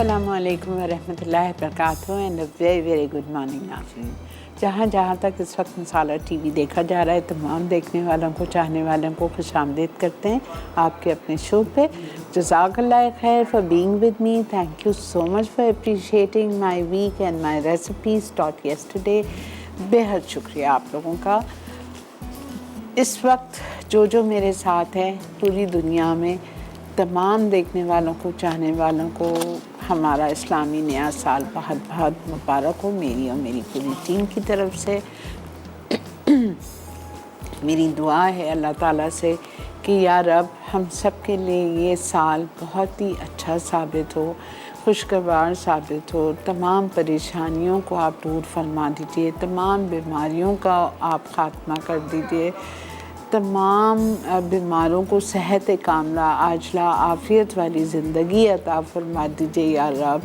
अस्सलामुअलैकुम वरहमतुल्लाहि वबरकातुहू and very very good morning नाज़रीन। जहाँ जहाँ तक इस वक्त मसाला टीवी देखा जा रहा है, तमाम देखने वालों को, चाहने वालों को खुशामदीद करते हैं आपके अपने शो पे। जज़ाकल्लाह खैर for being with me. Thank you so much for appreciating my weekend my recipes taught yesterday. बेहद शुक्रिया आप लोगों का। इस वक्त जो मेरे साथ है पूरी दुनिया में, तमाम देखने वालों को, चाहने वालों को हमारा इस्लामी नया साल बहुत बहुत मुबारक हो मेरी और मेरी पूरी टीम की तरफ से। मेरी दुआ है अल्लाह ताला से कि या रब हम सब के लिए ये साल बहुत ही अच्छा साबित हो, खुशगवार साबित हो। तमाम परेशानियों को आप दूर फरमा दीजिए, तमाम बीमारियों का आप ख़ात्मा कर दीजिए, तमाम बीमारों को सेहत कामला, आजला, आफ़ियत वाली ज़िंदगी अता फरमा दीजिए या रब।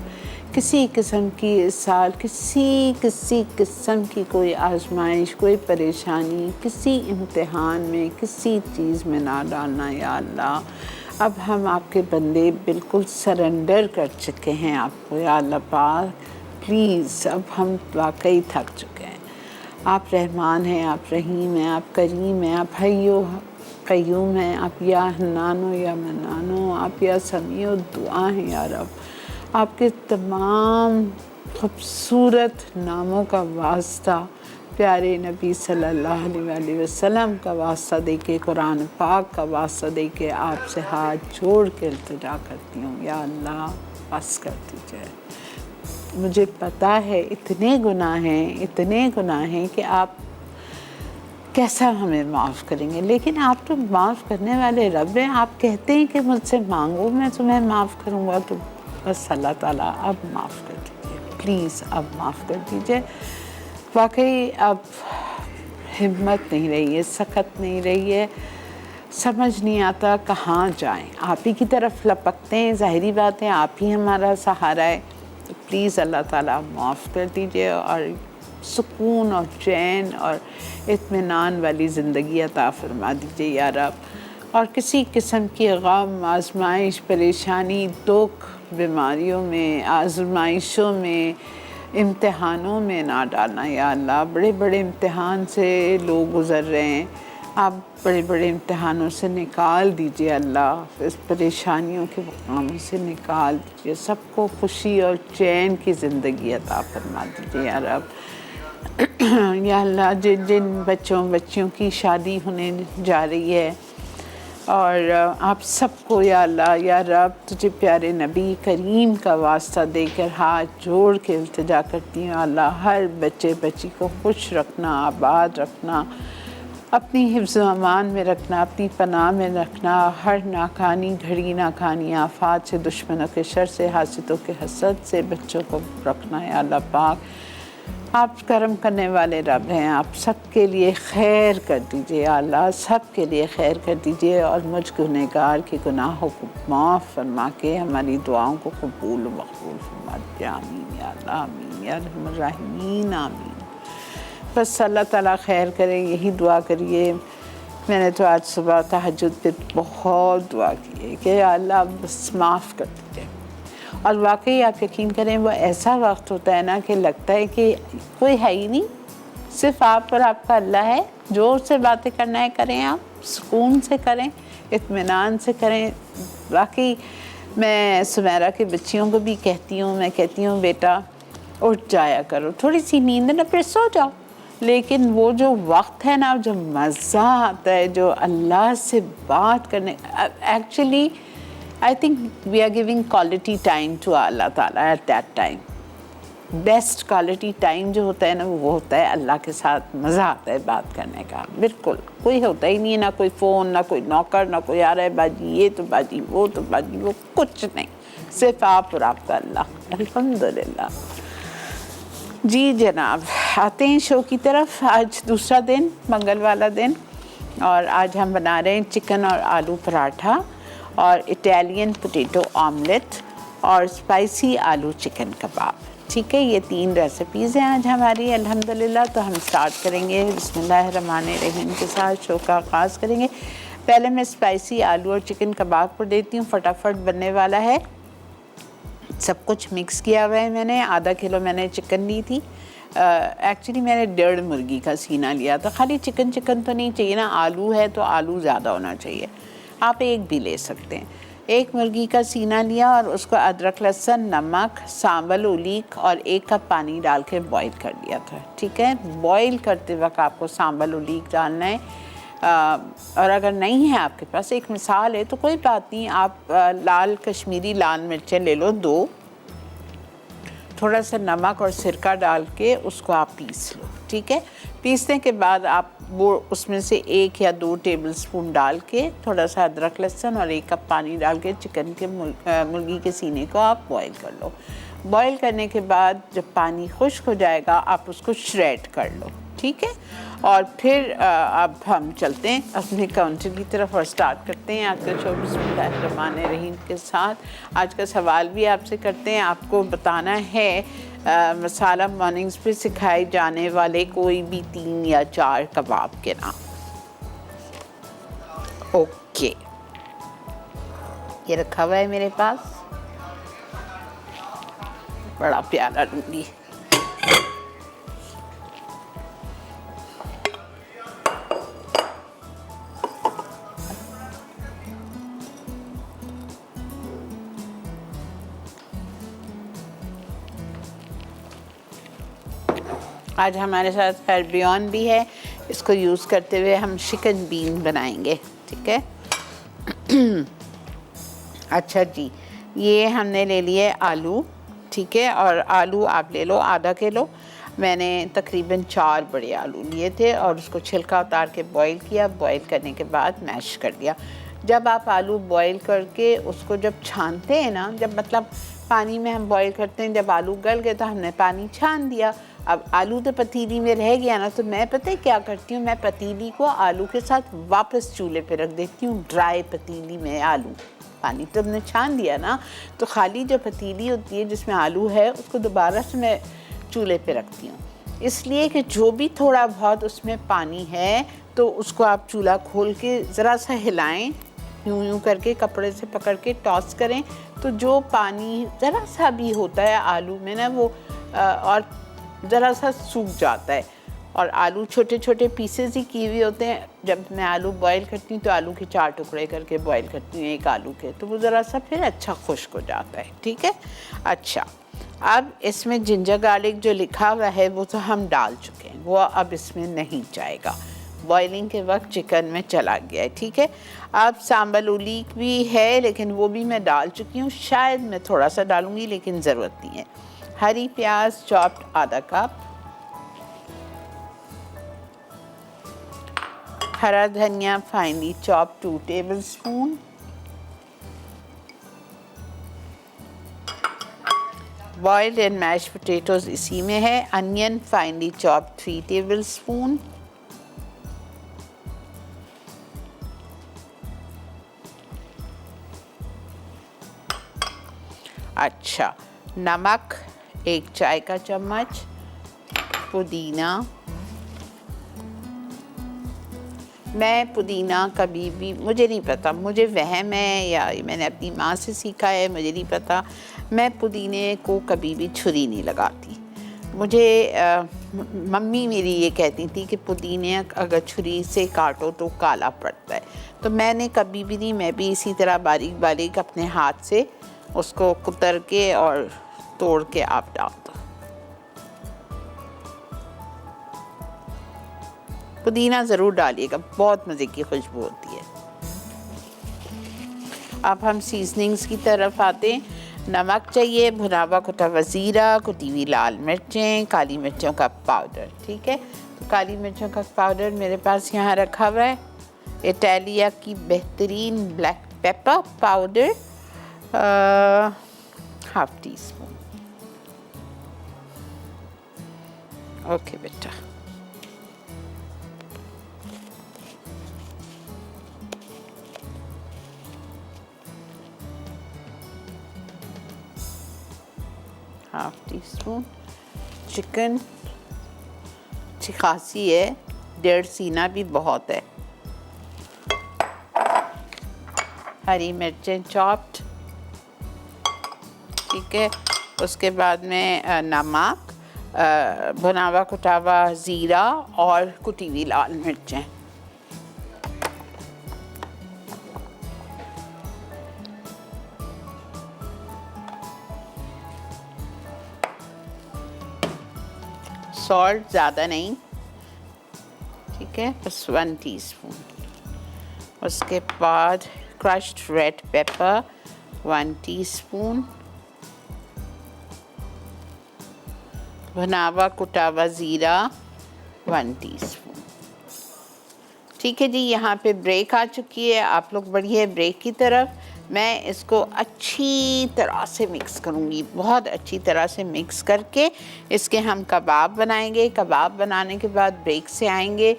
किसी किस्म की इस साल किसी किस्म की कोई आजमाइश, कोई परेशानी, किसी इम्तिहान में, किसी चीज़ में ना डालना या अल्लाह। अब हम आपके बंदे बिल्कुल सरेंडर कर चुके हैं आपको या अल्लाह पाक। प्लीज़ अब हम वाकई थक चुके हैं। आप रहमान हैं, आप रहीम हैं, आप करीम हैं, आप हय्यो क़य्यूम हैं, आप या हन्नानो या मन्नानो, आप या समीउ दुआ हैं या रब। आपके तमाम खूबसूरत नामों का वास्ता, प्यारे नबी सल्लल्लाहु अलैहि वसल्लम का वास्ता दे के, कुरान पाक का वास्ता दे के आपसे हाथ जोड़ के इल्तिजा करती हूँ या अल्लाह बस कर दीजिए। मुझे पता है इतने गुनाह हैं कि आप कैसा हमें माफ़ करेंगे, लेकिन आप तो माफ़ करने वाले रब हैं। आप कहते हैं कि मुझसे मांगो मैं तुम्हें माफ़ करूँगा, तो बस अल्लाह ताला अब माफ़ कर दीजिए, प्लीज़ अब माफ़ कर दीजिए। वाकई अब हिम्मत नहीं रही है, सकत नहीं रही है, समझ नहीं आता कहाँ जाएं। आप ही की तरफ लपकते हैं, ज़ाहिरी बात है आप ही हमारा सहारा है। तो प्लीज़ अल्लाह ताला माफ़ कर दीजिए और सुकून और चैन और इत्मीनान वाली ज़िंदगी अता फरमा दीजिए या रब। और किसी किस्म की गम, आजमाइश, परेशानी, दुख, बीमारियों में, आजमाइशों में, इम्तिहानों में ना डालना या अल्लाह। बड़े बड़े इम्तिहान से लोग गुज़र रहे हैं, आप बड़े बड़े इम्तिहानों से निकाल दीजिए अल्लाह, इस परेशानियों के मकामों से निकाल दीजिए, सबको खुशी और चैन की ज़िंदगी अता फरमा दीजिए या रब। या अल्लाह जिन जिन बच्चियों की शादी होने जा रही है, और आप सबको या अल्लाह या रब तुझे प्यारे नबी करीम का वास्ता देकर हाथ जोड़ के इल्तिजा करती हूँ अल्लाह। हर बच्ची को खुश रखना, आबाद रखना, अपनी हिफ्ज़ अमान में रखना, अपनी पनाह में रखना। हर नाकानी घड़ी, नाकानी आफात से, दुश्मनों के शर से, हासिदों के हसद से बच्चों को रखना या अल्लाह पाक। आप करम करने वाले रब हैं, आप सबके लिए खैर कर दीजिए या अल्लाह, सबके लिए खैर कर दीजिए। और मुझ गुनहगार के गुनाहों को माफ़ फरमा के हमारी दुआओं को कबूल व मक़बूल फरमा दीजिए। आमीन या अल्लाह, आमीन या रहमान रहीम, आमीन। बस अल्लाह ताला खैर करे, यही दुआ करिए। मैंने तो आज सुबह तहज्जुद पे बहुत दुआ की है कि अल्लाह बस माफ़ कर दीजिए। और वाकई आप यकीन करें, वो ऐसा वक्त होता है ना कि लगता है कि कोई है ही नहीं, सिर्फ आप और आपका अल्लाह है। ज़ोर से बातें करना है करें, आप सुकून से करें, इत्मीनान से करें। वाकई मैं सुमेरा के बच्चियों को भी कहती हूँ, मैं कहती हूँ बेटा उठ जाया करो, थोड़ी सी नींद ना, फिर सो जाओ। लेकिन वो जो वक्त है ना, जो मज़ा आता है, जो अल्लाह से बात करने, actually I think we are giving quality time to अल्लाह ताला at that time. Best quality time जो होता है ना, वो होता है अल्लाह के साथ। मज़ा आता है बात करने का, बिल्कुल कोई होता ही नहीं है, ना कोई फ़ोन, ना कोई नौकर, ना कोई आ रहा है बाजी ये तो बाजी वो तो बाजी वो, कुछ नहीं, सिर्फ आप और आपका अल्लाह। अल्हम्दुलिल्लाह। जी जनाब, आते हैं शो की तरफ। आज दूसरा दिन, मंगल वाला दिन, और आज हम बना रहे हैं चिकन और आलू पराठा और इटालियन पोटैटो ऑमलेट और स्पाइसी आलू चिकन कबाब। ठीक है, ये 3 रेसिपीज़ हैं आज हमारी अल्हम्दुलिल्लाह। तो हम स्टार्ट करेंगे बिस्मिल्लाहिर्रहमानिर्रहीम के साथ, शो का आगाज़ करेंगे। पहले मैं स्पाइसी आलू और चिकन कबाब को देती हूँ, फटाफट बनने वाला है। सब कुछ मिक्स किया हुआ है मैंने। आधा किलो मैंने चिकन ली थी। एक्चुअली मैंने 1.5 मुर्गी का सीना लिया था। खाली चिकन तो नहीं चाहिए ना, आलू है तो आलू ज़्यादा होना चाहिए। आप एक भी ले सकते हैं। 1 मुर्गी का सीना लिया और उसको अदरक, लहसुन, नमक, सांबल उलीक और 1 कप पानी डाल के बॉईल कर लिया था। ठीक है, बॉईल करते वक्त आपको सांबल उलीक डालना है। और अगर नहीं है आपके पास, एक मिसाल है तो कोई बात नहीं, आप लाल कश्मीरी लाल मिर्चें ले लो 2, थोड़ा सा नमक और सिरका डाल के उसको आप पीस लो। ठीक है, पीसने के बाद आप वो उसमें से 1 या 2 टेबलस्पून डाल के थोड़ा सा अदरक, लहसुन और 1 कप पानी डाल के चिकन के मुर्गी के सीने को आप बॉईल कर लो। बॉईल करने के बाद जब पानी खुश्क हो जाएगा आप उसको श्रेड कर लो। ठीक है, और फिर अब हम चलते हैं अपने काउंटर की तरफ और स्टार्ट करते हैं आज का शो बिस्मिल्लाहिर्रहमानिर्रहीम के साथ। आज का सवाल भी आपसे करते हैं। आपको बताना है मसाला मॉर्निंग्स पे सिखाए जाने वाले कोई भी 3 या 4 कबाब के नाम। ओके, ये रखा हुआ है मेरे पास, बड़ा प्यारा लूँगी। आज हमारे साथ हर्बियन भी है, इसको यूज़ करते हुए हम चिकन बीन बनाएंगे। ठीक है अच्छा जी, ये हमने ले लिए आलू। ठीक है, और आलू आप ले लो आधा किलो। मैंने तकरीबन 4 बड़े आलू लिए थे और उसको छिलका उतार के बॉईल किया। बॉईल करने के बाद मैश कर दिया। जब आप आलू बॉईल करके उसको जब छानते हैं ना, जब मतलब पानी में हम बॉईल करते हैं, जब आलू गल गए तो हमने पानी छान दिया। अब आलू तो पतीली में रह गया ना, तो मैं पता है क्या करती हूँ, मैं पतीली को आलू के साथ वापस चूल्हे पे रख देती हूँ। ड्राई पतीली में आलू, पानी तो हमने छान दिया ना, तो खाली जो पतीली होती है जिसमें आलू है उसको दोबारा से मैं चूल्हे पे रखती हूँ। इसलिए कि जो भी थोड़ा बहुत उसमें पानी है तो उसको आप चूल्हा खोल के ज़रा सा हिलाएं, यूं करके कपड़े से पकड़ के टॉस करें, तो जो पानी ज़रा सा भी होता है आलू में ना, वो और ज़रा सा सूख जाता है। और आलू छोटे छोटे पीसेस ही किए हुए होते हैं। जब मैं आलू बॉईल करती हूँ तो आलू के 4 टुकड़े करके बॉईल करती हूँ 1 आलू के, तो वो ज़रा सा फिर अच्छा खुश्क हो जाता है। ठीक है, अच्छा, अब इसमें जिंजर गार्लिक जो लिखा हुआ है वो तो हम डाल चुके हैं, वो अब इसमें नहीं जाएगा, बॉइलिंग के वक्त चिकन में चला गया है। ठीक है, अब सांबल उलीक भी है लेकिन वो भी मैं डाल चुकी हूँ, शायद मैं थोड़ा सा डालूँगी लेकिन ज़रूरत नहीं है। हरी प्याज चॉप्ड आधा कप, हरा धनिया finally chop 2 tablespoon, boiled and mash potatoes इसी में है। अनियन फाइनली चॉप 3 टेबलस्पून, अच्छा, नमक 1 चाय का चम्मच, पुदीना, मैं पुदीना कभी भी, मुझे नहीं पता, मुझे वहम है या मैंने अपनी माँ से सीखा है, मुझे नहीं पता, मैं पुदीने को कभी भी छुरी नहीं लगाती। मुझे मम्मी मेरी ये कहती थी कि पुदीने अगर छुरी से काटो तो काला पड़ता है, तो मैंने कभी भी नहीं, मैं भी इसी तरह बारीक बारीक अपने हाथ से उसको कुतर के और तोड़ के आप डाल दो। पुदीना ज़रूर डालिएगा, बहुत मज़े की खुशबू होती है। अब हम सीजनिंग्स की तरफ आते हैं। नमक चाहिए, भुना हुआ कुटा हुआ ज़ीरा, कुटी हुई लाल मिर्चें, काली मिर्चों का पाउडर। ठीक है, तो काली मिर्चों का पाउडर मेरे पास यहाँ रखा हुआ है। इटालिया की बेहतरीन black pepper powder, ½ teaspoon. Okay बेटा, ½ टीस्पून। चिकन अच्छी खासी है, 1.5 सीना भी बहुत है। हरी मिर्चें चॉप्ड, ठीक है। उसके बाद में नमक, भुना कुटा हुआ ज़ीरा और कुटी हुई लाल मिर्चें। सॉल्ट ज़्यादा नहीं, ठीक है, बस 1 टीस्पून। उसके बाद क्रश्ड रेड पेपर 1 टीस्पून, भुना हुआ कुटा हुआ ज़ीरा 1 टीस्पून। ठीक है जी, यहाँ पे ब्रेक आ चुकी है, आप लोग बढ़िए ब्रेक की तरफ। मैं इसको अच्छी तरह से मिक्स करूँगी, बहुत अच्छी तरह से मिक्स करके इसके हम कबाब बनाएंगे। कबाब बनाने के बाद ब्रेक से आएंगे,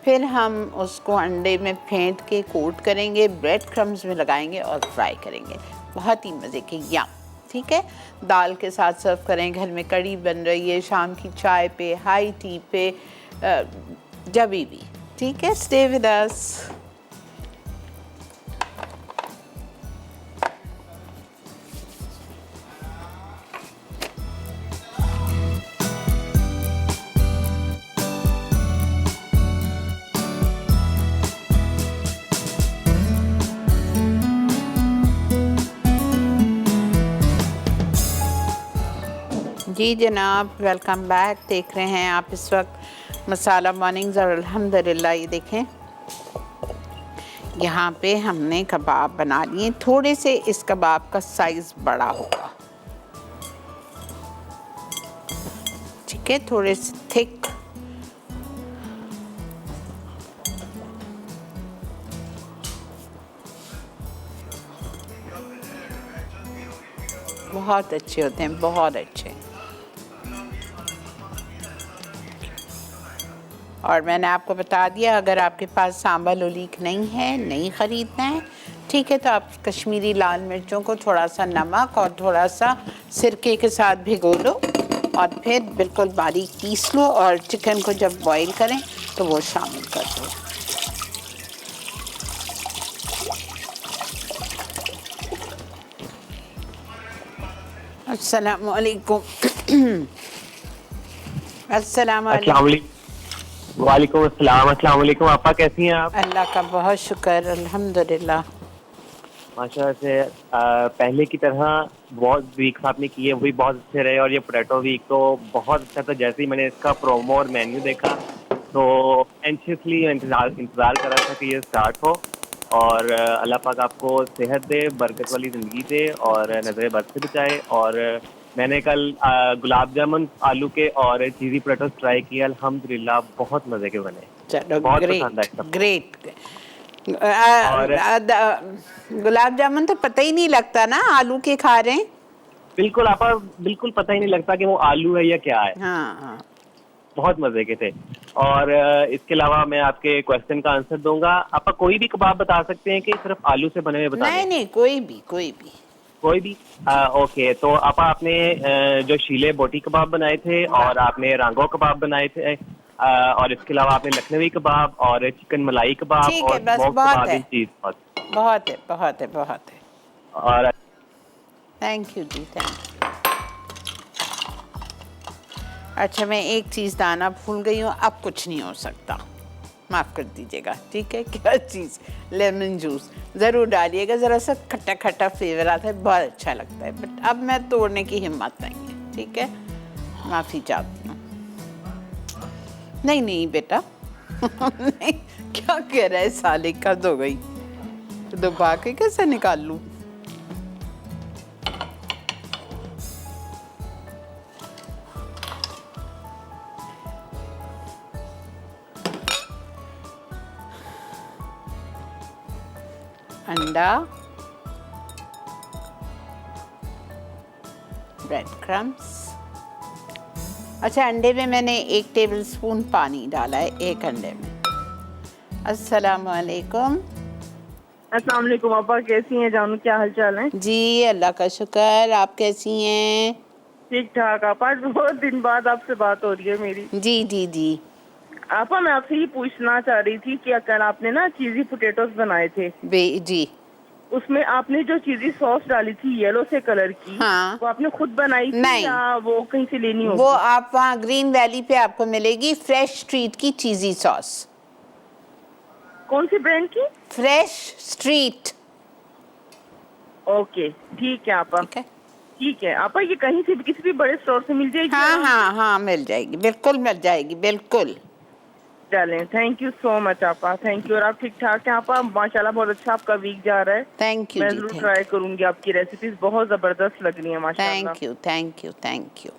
फिर हम उसको अंडे में फेंट के कोट करेंगे, ब्रेड क्रम्स में लगाएंगे और फ्राई करेंगे। बहुत ही मज़े के यम, ठीक है। दाल के साथ सर्व करें, घर में कड़ी बन रही है, शाम की चाय पे, हाई टी पे, जब भी, ठीक है। Stay with us. जी जनाब, वेलकम बैक। देख रहे हैं आप इस वक्त मसाला मॉर्निंग्स और अल्हम्दुलिल्लाह ये देखें यहाँ पे हमने कबाब बना लिए। थोड़े से इस कबाब का साइज़ बड़ा होगा, ठीक है, थोड़े से थिक। बहुत अच्छे होते हैं, बहुत अच्छे। और मैंने आपको बता दिया, अगर आपके पास सांबा लोलीक नहीं है, नहीं ख़रीदना है, ठीक है, तो आप कश्मीरी लाल मिर्चों को थोड़ा सा नमक और थोड़ा सा सिरके के साथ भिगो लो और फिर बिल्कुल बारीक पीस लो और चिकन को जब बॉईल करें तो वो शामिल कर दो। अस्सलामु अलैकुम। अस्सलाम वालेकुम। वालेकुम अस्सलाम। अस्सलाम वालेकुम। आपा कैसी हैं आप? अल्लाह का बहुत शुक्र, अल्हम्दुलिल्लाह। माशाल्लाह से पहले की तरह बहुत वीक्स आपने किए, वही बहुत अच्छे रहे। और ये पोटैटो वीक तो बहुत अच्छा था। जैसे ही मैंने इसका प्रोमो और मेन्यू देखा तो एंशियसली इंतज़ार कर रहा था कि ये स्टार्ट हो। और अल्लाह पाक आपको सेहत दे, बरकत वाली ज़िंदगी दे और नज़र बद से बचाए। और मैंने कल गुलाब जामुन आलू के और चीज़ी पोटैटोस ट्राई किए, अल्हम्दुलिल्लाह बहुत मज़े के बने। चलो बहुत ग्रेट पसंद आए सब। ग्रेट। और गुलाब जामुन तो पता ही नहीं लगता ना आलू के खा रहे हैं। बिल्कुल आपा, बिल्कुल पता ही नहीं लगता कि वो आलू है या क्या है। हाँ हाँ। बहुत मजे के थे। और इसके अलावा मैं आपके क्वेश्चन का आंसर दूंगा। आपा कोई भी कबाब बता सकते हैं कि सिर्फ आलू से बने हुए बता नहीं दें? नहीं, कोई भी कोई भी। कोई भी। ओके, तो आपा आपने जो शीले बोटी कबाब बनाए थे और आपने रांगो कबाब बनाए थे, और इसके अलावा आपने लखनवी कबाब और चिकन मलाई कबाब ठीक और है, बस स्मोक बहुत कबाब है, इन चीज बहुत है, बहुत है, बहुत है। और thank you ji, thank you. अच्छा, मैं एक चीज़ दाना भूल गई हूँ, अब कुछ नहीं हो सकता, माफ़ कर दीजिएगा, ठीक है। क्या चीज़? लेमन जूस ज़रूर डालिएगा, ज़रा सा खट्टा खट्टा फ्लेवर आता है, बहुत अच्छा लगता है। बट अब मैं तोड़ने की हिम्मत नहीं है, ठीक है, माफ़ी चाहती हूँ। नहीं नहीं बेटा नहीं, क्या कह रहा है साले, कद हो गई तो दबा के कैसे निकाल लूँ? अंडा, ब्रेड क्रम्स। अच्छा, अंडे में मैंने 1 टेबलस्पून पानी डाला है, एक अंडे में। अस्सलाम वालेकुम। अस्सलाम वालेकुम। आपा कैसी हैं जानू, क्या हाल चाल है? जी अल्लाह का शुक्र, आप कैसी हैं? ठीक ठाक। आपा बहुत दिन बाद आपसे बात हो रही है मेरी। जी जी जी। आपा मैं आपसे ये पूछना चाह रही थी कि कल आपने ना चीज़ी पोटैटोस बनाए थे, जी। उसमें आपने जो चीज़ी सॉस डाली थी येलो से कलर की, हाँ। वो आपने खुद बनाई थी नहीं। या वो कहीं से लेनी होगी? वो आप वहाँ ग्रीन वैली पे आपको मिलेगी, फ्रेश स्ट्रीट की चीज़ी सॉस। कौन सी ब्रांड की? Fresh street. ओके, ठीक है आपा। ठीक है। ठीक है आपा, ये कहीं से भी किसी भी बड़े स्टोर से मिल जाएगी? हाँ हाँ हाँ, मिल जाएगी, बिल्कुल मिल जाएगी, बिल्कुल। चलें, थैंक यू सो मच आपा, थैंक यू। और आप ठीक ठाक हैं आपा? माशाल्लाह बहुत अच्छा आपका वीक जा रहा है। थैंक यू मैं जी, जरूर थैंक ट्राई करूंगी, आपकी रेसिपीज बहुत जबरदस्त लग रही है माशाल्लाह। Thank you, thank you, thank you.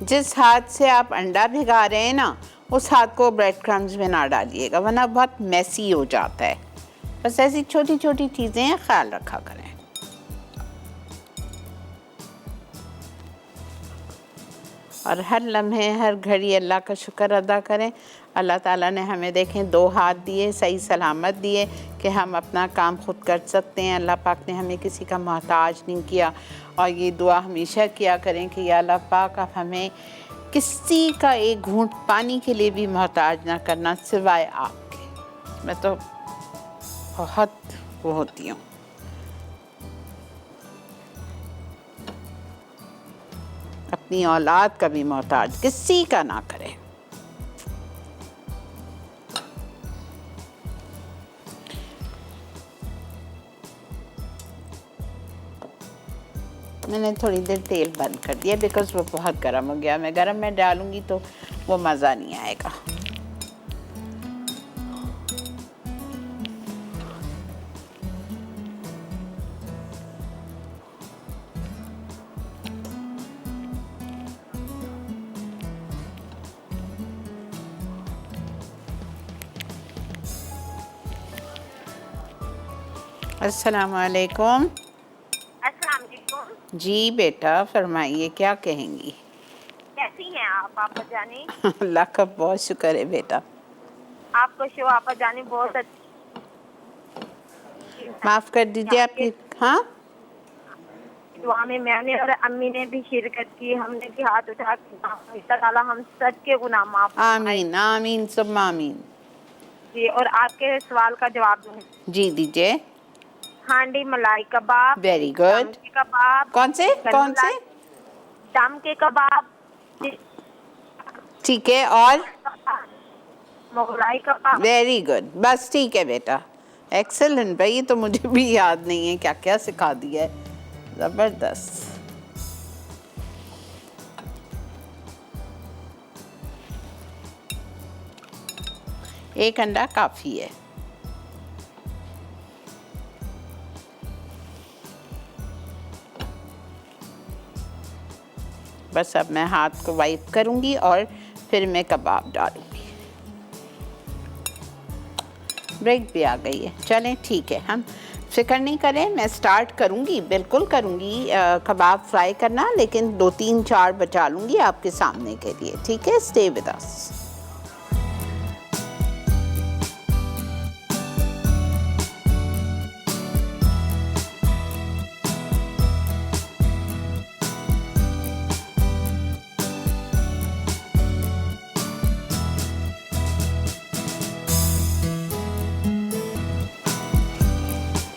जिस हाथ से आप अंडा भिगा रहे हैं ना, उस हाथ को ब्रेड क्रम्स में ना डालिएगा, वरना बहुत मैसी हो जाता है। बस ऐसी छोटी छोटी चीज़ें हैं, ख्याल रखा करें। और हर लम्हे हर घड़ी अल्लाह का शुक्र अदा करें। अल्लाह ताला ने हमें देखें 2 हाथ दिए, सही सलामत दिए कि हम अपना काम खुद कर सकते हैं। अल्लाह पाक ने हमें किसी का मोहताज नहीं किया। और ये दुआ हमेशा किया करें कि या अल्लाह पाक आप हमें किसी का एक घूंट पानी के लिए भी मोहताज ना करना सिवाय आपके। मैं तो बहुत वो होती हूँ। अपनी औलाद का भी मोहताज किसी का ना करें। मैंने थोड़ी देर तेल बंद कर दिया बिकॉज वो बहुत गर्म हो गया। मैं गर्म में डालूंगी तो वो मज़ा नहीं आएगा। अस्सलाम वालेकुम। अस्सलाम वालेकुम। जी बेटा फरमाइए, क्या कहेंगी? कैसी हैं आप जानी? अल्लाह का बहुत शुक्र है बेटा। आपको शो आपा जानी बहुत अच्छी। माफ़ कर दीजिए आपकी। हाँ, दुआ में मैंने और अम्मी ने भी शिरकत की। हमने भी हाथ उठा के अल्लाह ताला हम सब के गुनाह माफ फरमाए। आमीन आमीन सुम्मा आमीन। जी, और आपके सवाल का जवाब दूंगी। जी दीजिए। हांडी मलाई कबाब, वेरी दम गुड। के कबाब, कौन से चिकन कौन से? मलाई, दम के कबाब, ठीक है, और मोगलाई कबाब। वेरी गुड, बस ठीक है बेटा। एक्सेलेंट भाई, ये तो मुझे भी याद नहीं है क्या क्या सिखा दिया है। ज़बरदस्त। एक अंडा काफ़ी है। बस अब मैं हाथ को वाइप करूंगी और फिर मैं कबाब डालूंगी। ब्रेक भी आ गई है। चलें ठीक है, हम फिक्र नहीं करें, मैं स्टार्ट करूंगी, बिल्कुल करूंगी कबाब फ्राई करना, लेकिन 2 3 4 बचा लूंगी आपके सामने के लिए। ठीक है, स्टे विद अस।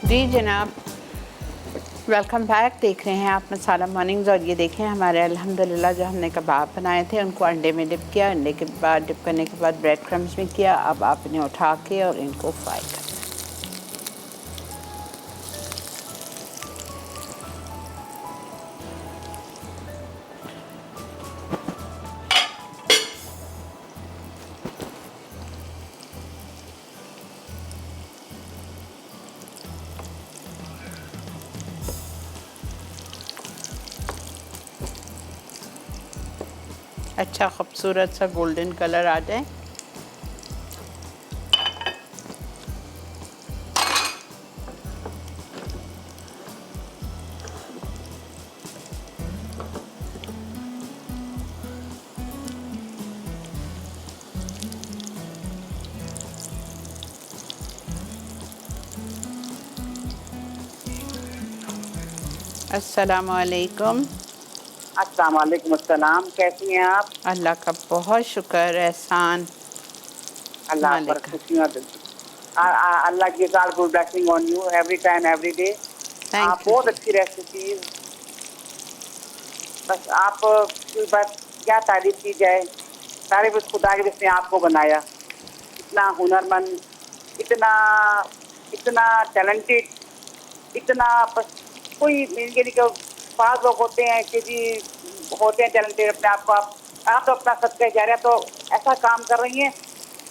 जी जनाब, वेलकम बैक। देख रहे हैं आप मसाला मॉर्निंग्स। और ये देखें हमारे अल्हम्दुलिल्लाह जो हमने कबाब बनाए थे उनको अंडे में डिप किया। अंडे के बाद डिप करने के बाद ब्रेड क्रम्स में किया। अब आप इन्हें उठा के और इनको फ्राई करें। अच्छा खूबसूरत सा गोल्डन कलर आ जाए। अस्सलामुअलैकुम। अस्सलाम वालेकुम अस्सलाम, कैसी हैं आप? अल्लाह का बहुत शुक्र, एहसान अल्लाह पर मालिक। खुशियाँ दे। अल्लाह की all good blessing on you every time every day. आप थैंक यू बहुत जी। अच्छी रेसिपीज, बस आप की बस क्या तारीफ की जाए। तारीफ उस खुदा की जिसने आपको बनाया, इतना हुनरमंद, इतना इतना टैलेंटेड, इतना बस कोई मेरे लिए पास लोग होते हैं कि जी होते हैं टैलेंटेड अपने आप को। आप तो अपना सच कह जा रहे हैं, तो ऐसा काम कर रही हैं।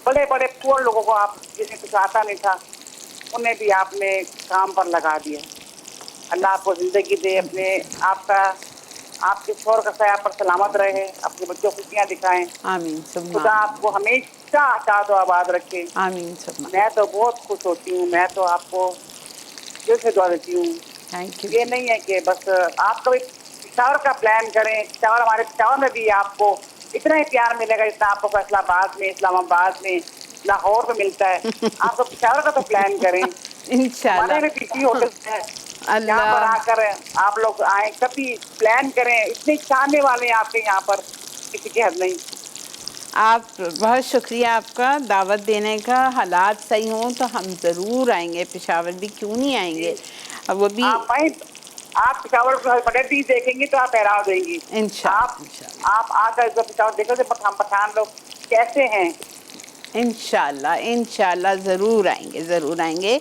बड़े बड़े पुअर लोगों को आप जिन्हें कुछ आता नहीं था, उन्हें भी आपने काम पर लगा दिया। अल्लाह आपको ज़िंदगी दे, अपने आपका आपके शोर का साया पर सलामत रहे, अपने बच्चों को खुशियाँ दिखाएं। आमीन सुम्मा खुदा आपको हमेशा आज़ाद और आबाद रखे। आमीन सुम्मा। मैं तो बहुत खुश होती हूँ, मैं तो आपको दिल से दुआ देती हूँ। Thank you. ये नहीं है कि बस आप कभी पिशावर का प्लान करें, पिशावर हमारे पिशावर में भी आपको इतना ही प्यार मिलेगा जितना आपको फैसलाबाद में, इस्लामाबाद में, लाहौर में मिलता है। आप तो पिशावर का तो प्लान करें। इंशाल्लाह। हमारे भी पीसी होटल है, यहाँ पर आकर आप लोग आए, कभी प्लान करें। इतने चाहने वाले हैं आपके यहाँ पर, किसी की हद नहीं। आप बहुत शुक्रिया आपका दावत देने का। हालात सही हों तो हम ज़रूर आएंगे पेशावर भी, क्यों नहीं आएंगे। अब वो भी आप आए, आप पिशावर पटेल भी देखेंगे तो आप हैरान हो जाएंगी। इंशाल्लाह। आप आकर जब पिशावर देखो तो हम पठान लोग कैसे हैं। इंशाल्लाह इंशाल्लाह ज़रूर आएंगे, ज़रूर आएंगे।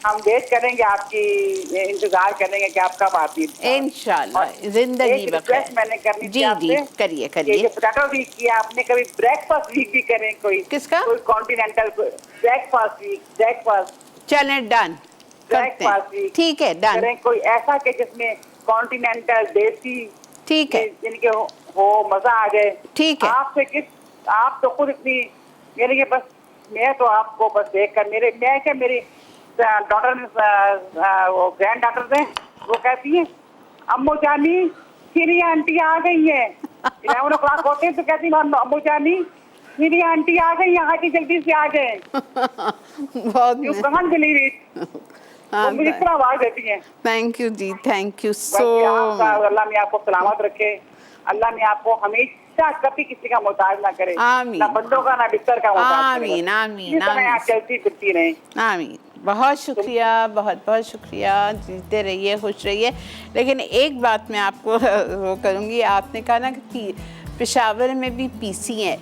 हम वेट करेंगे, आपकी इंतजार करेंगे कि आप कब आती है। इंशाल्लाह जिंदगी बखैर। मैंने करनी जी जी करिए करिए। पोटैटो वीक किया आपने, कभी ब्रेकफास्ट वीक भी करें। कोई किसका? कोई कॉन्टिनेंटल ब्रेकफास्ट वीक, ब्रेकफास्ट चलें डन करते हैं। ठीक है डन करें कोई ऐसा कि जिसमें कॉन्टिनेंटल देसी, ठीक है जिनके हो मजा आ जाए। ठीक है। आपसे किस, आप तो खुद इतनी मेरे लिए, बस मैं तो आपको बस देखकर मेरी डॉटर ने वो ग्रैंड डॉटर थे, वो कहती है अम्मू जानी सीरी आंटी आ गई है। 11 o'clock होते हैं तो कहती है अम्मू जानी सीरी आंटी आ गई, यहाँ की जल्दी से आ गए। बहुत यू कांट बिलीव इट। मुझे इतना आवाज देती है। Thank you ji, thank you so. अल्लाह ने आपको सलामत रखे, अल्लाह ने आपको हमेशा कभी किसी का मोहताज ना करे। आमीन। ना बंदों का ना बिस्तर का मोहताज करे। आमीन आमीन आप चलती फिरती रहे। आमीन। बहुत शुक्रिया, बहुत बहुत शुक्रिया। जीते रहिए, खुश रहिए। लेकिन एक बात मैं आपको वो करूँगी, आपने कहा ना कि पेशावर में भी पीसी हैं।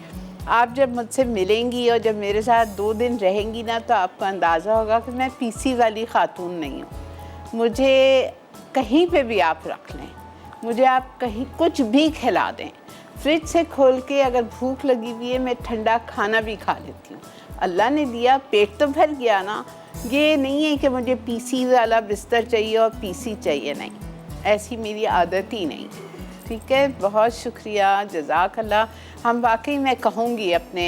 आप जब मुझसे मिलेंगी और जब मेरे साथ 2 दिन रहेंगी ना, तो आपको अंदाज़ा होगा कि मैं पीसी वाली खातून नहीं हूँ। मुझे कहीं पे भी आप रख लें, मुझे आप कहीं कुछ भी खिला दें, फ्रिज से खोल के अगर भूख लगी हुई है मैं ठंडा खाना भी खा लेती हूँ। अल्लाह ने दिया, पेट तो भर गया ना। ये नहीं है कि मुझे पीसी वाला बिस्तर चाहिए और पीसी चाहिए, नहीं, ऐसी मेरी आदत ही नहीं। ठीक है, बहुत शुक्रिया, जज़ाकल्लाह। हम वाकई मैं कहूँगी अपने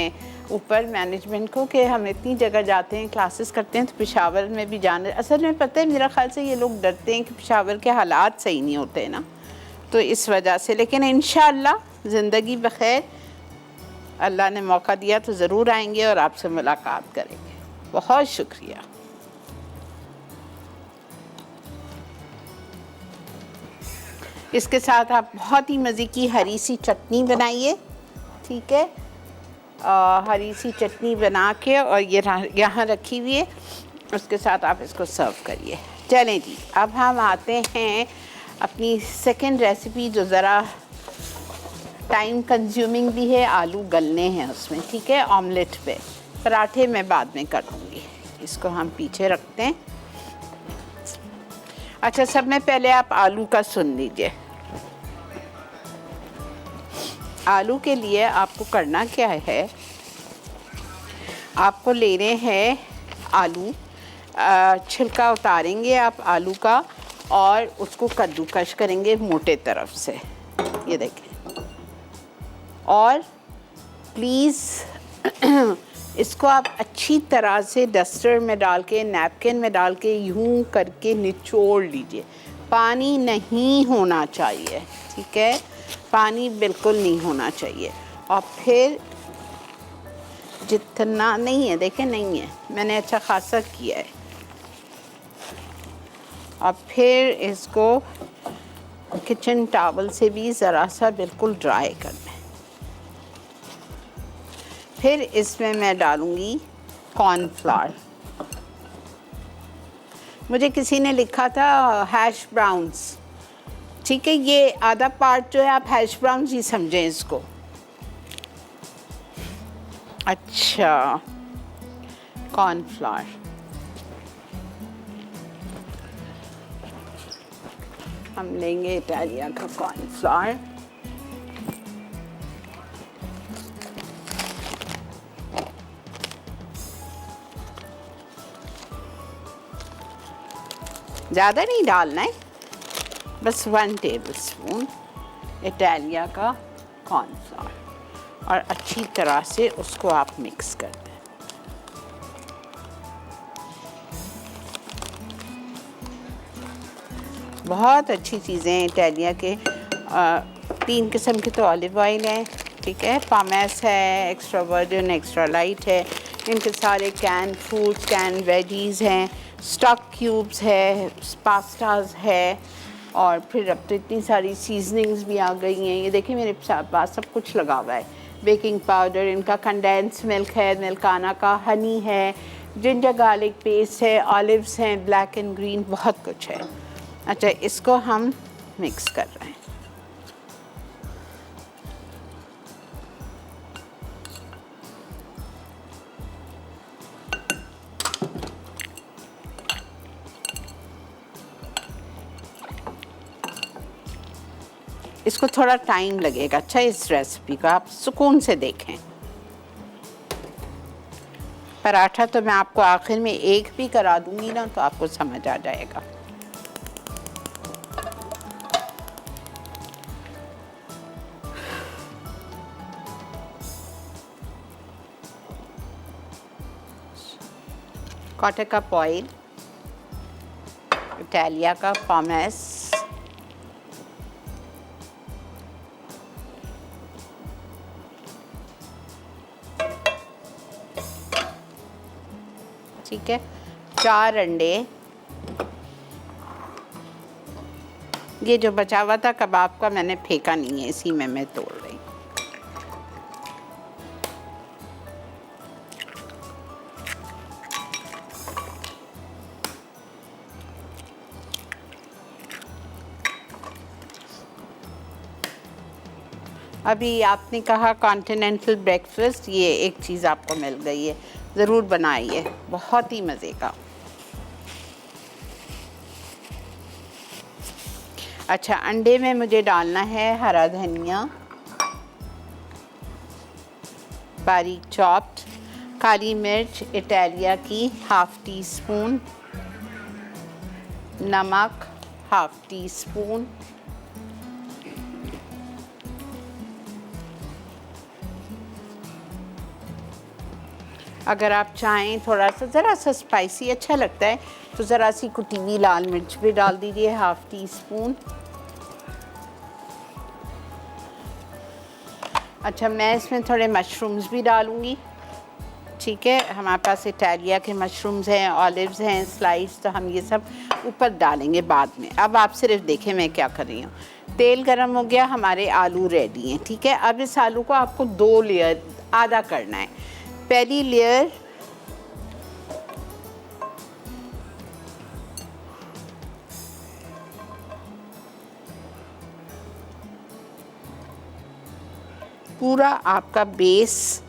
ऊपर मैनेजमेंट को कि हम इतनी जगह जाते हैं, क्लासेस करते हैं, तो पेशावर में भी जाने, असल में पता है मेरा ख़्याल से ये लोग डरते हैं कि पेशावर के हालात सही नहीं होते ना, तो इस वजह से। लेकिन इंशाअल्लाह ज़िंदगी बखैर, अल्लाह ने मौका दिया तो ज़रूर आएंगे और आपसे मुलाकात करेंगे। बहुत शुक्रिया। इसके साथ आप बहुत ही मज़े की हरी सी चटनी बनाइए। ठीक है, हरी सी चटनी बना के और ये यहाँ रखी हुई है, उसके साथ आप इसको सर्व करिए। चलें जी, अब हम आते हैं अपनी सेकंड रेसिपी, जो ज़रा टाइम कंज्यूमिंग भी है। आलू गलने हैं उसमें, ठीक है, ऑमलेट पे। पराठे मैं बाद में कर दूँगी। इसको हम पीछे रखते हैं। अच्छा, सब में पहले आप आलू का सुन लीजिए। आलू के लिए आपको करना क्या है, आपको लेने हैं आलू, छिलका उतारेंगे आप आलू का और उसको कद्दूकश करेंगे मोटे तरफ से, ये देखें। और प्लीज़ इसको आप अच्छी तरह से डस्टर में डाल के, नैपकिन में डाल के यूं करके निचोड़ लीजिए। पानी नहीं होना चाहिए, ठीक है, पानी बिल्कुल नहीं होना चाहिए। और फिर जितना नहीं है, देखें नहीं है, मैंने अच्छा खासा किया है। और फिर इसको किचन टॉवल से भी ज़रा सा बिल्कुल ड्राई करना है। फिर इसमें मैं डालूँगी कॉर्नफ्लावर। मुझे किसी ने लिखा था हैश ब्राउन्स, ठीक है, ये आधा पार्ट जो है आप हैश ब्राउन्स ही समझें इसको। अच्छा, कॉर्नफ्लावर, हम लेंगे इटालिया का कॉर्नफ्लावर। ज़्यादा नहीं डालना है, बस 1 टेबलस्पून इटालिया का कॉर्नफ्लावर, और अच्छी तरह से उसको आप मिक्स कर दें। बहुत अच्छी चीज़ें हैं इटालिया के। 3 किस्म के तो ऑलिव ऑयल हैं, ठीक है, पामेस है, एक्स्ट्रा वर्जिन, एक्स्ट्रा लाइट है, इनके सारे कैन फ्रूट्स, कैन वेजीज़ हैं, स्टॉक क्यूब्स है, पास्ताज है, और फिर अब तो इतनी सारी सीजनिंग्स भी आ गई हैं। ये देखिए मेरे पास सब कुछ लगा हुआ है। बेकिंग पाउडर, इनका कंडेंस मिल्क है, मिल्काना का हनी है, जिंजर गार्लिक पेस्ट है, ऑलिव्स हैं, ब्लैक एंड ग्रीन, बहुत कुछ है। अच्छा, इसको हम मिक्स कर रहे हैं। इसको थोड़ा टाइम लगेगा। अच्छा, इस रेसिपी को आप सुकून से देखें। पराठा तो मैं आपको आखिर में एक भी करा दूंगी ना, तो आपको समझ आ जाएगा। क्वार्टर कप ऑयल, इटालिया का पामेस, ठीक है, 4 अंडे। ये जो बचा हुआ था कबाब का मैंने फेंका नहीं है, इसी में मैं तोड़ रही हूँ। अभी आपने कहा कॉन्टिनेंटल ब्रेकफास्ट, ये एक चीज़ आपको मिल गई है, ज़रूर बनाइए, बहुत ही मज़े का। अच्छा, अंडे में मुझे डालना है हरा धनिया बारीक चॉप्ड, काली मिर्च इटालिया की 1/2 टीस्पून, नमक 1/2 टीस्पून, अगर आप चाहें थोड़ा सा ज़रा सा स्पाइसी अच्छा लगता है तो ज़रा सी कुटी हुई लाल मिर्च भी डाल दीजिए 1/2 टीस्पून। अच्छा, मैं इसमें थोड़े मशरूम्स भी डालूँगी, ठीक है, हमारे पास इटालिया के मशरूम्स हैं, ऑलिव्स हैं स्लाइस, तो हम ये सब ऊपर डालेंगे बाद में। अब आप सिर्फ देखें मैं क्या कर रही हूँ। तेल गरम हो गया, हमारे आलू रेडी हैं, ठीक है। अब इस आलू को आपको 2 लेयर आधा करना है। पहली लेयर पूरा आपका बेस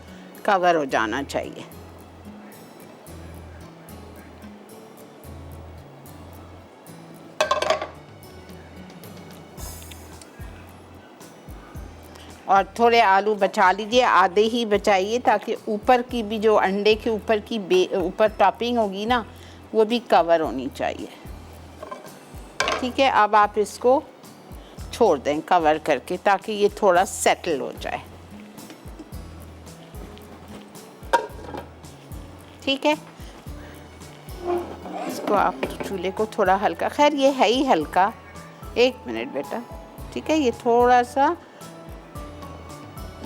कवर हो जाना चाहिए। और थोड़े आलू बचा लीजिए, आधे ही बचाइए, ताकि ऊपर की भी जो अंडे के ऊपर की ऊपर टॉपिंग होगी ना, वो भी कवर होनी चाहिए, ठीक है। अब आप इसको छोड़ दें कवर करके, ताकि ये थोड़ा सेटल हो जाए, ठीक है। इसको आप चूल्हे को थोड़ा हल्का, खैर ये है ही हल्का, 1 मिनट बेटा, ठीक है, ये थोड़ा सा,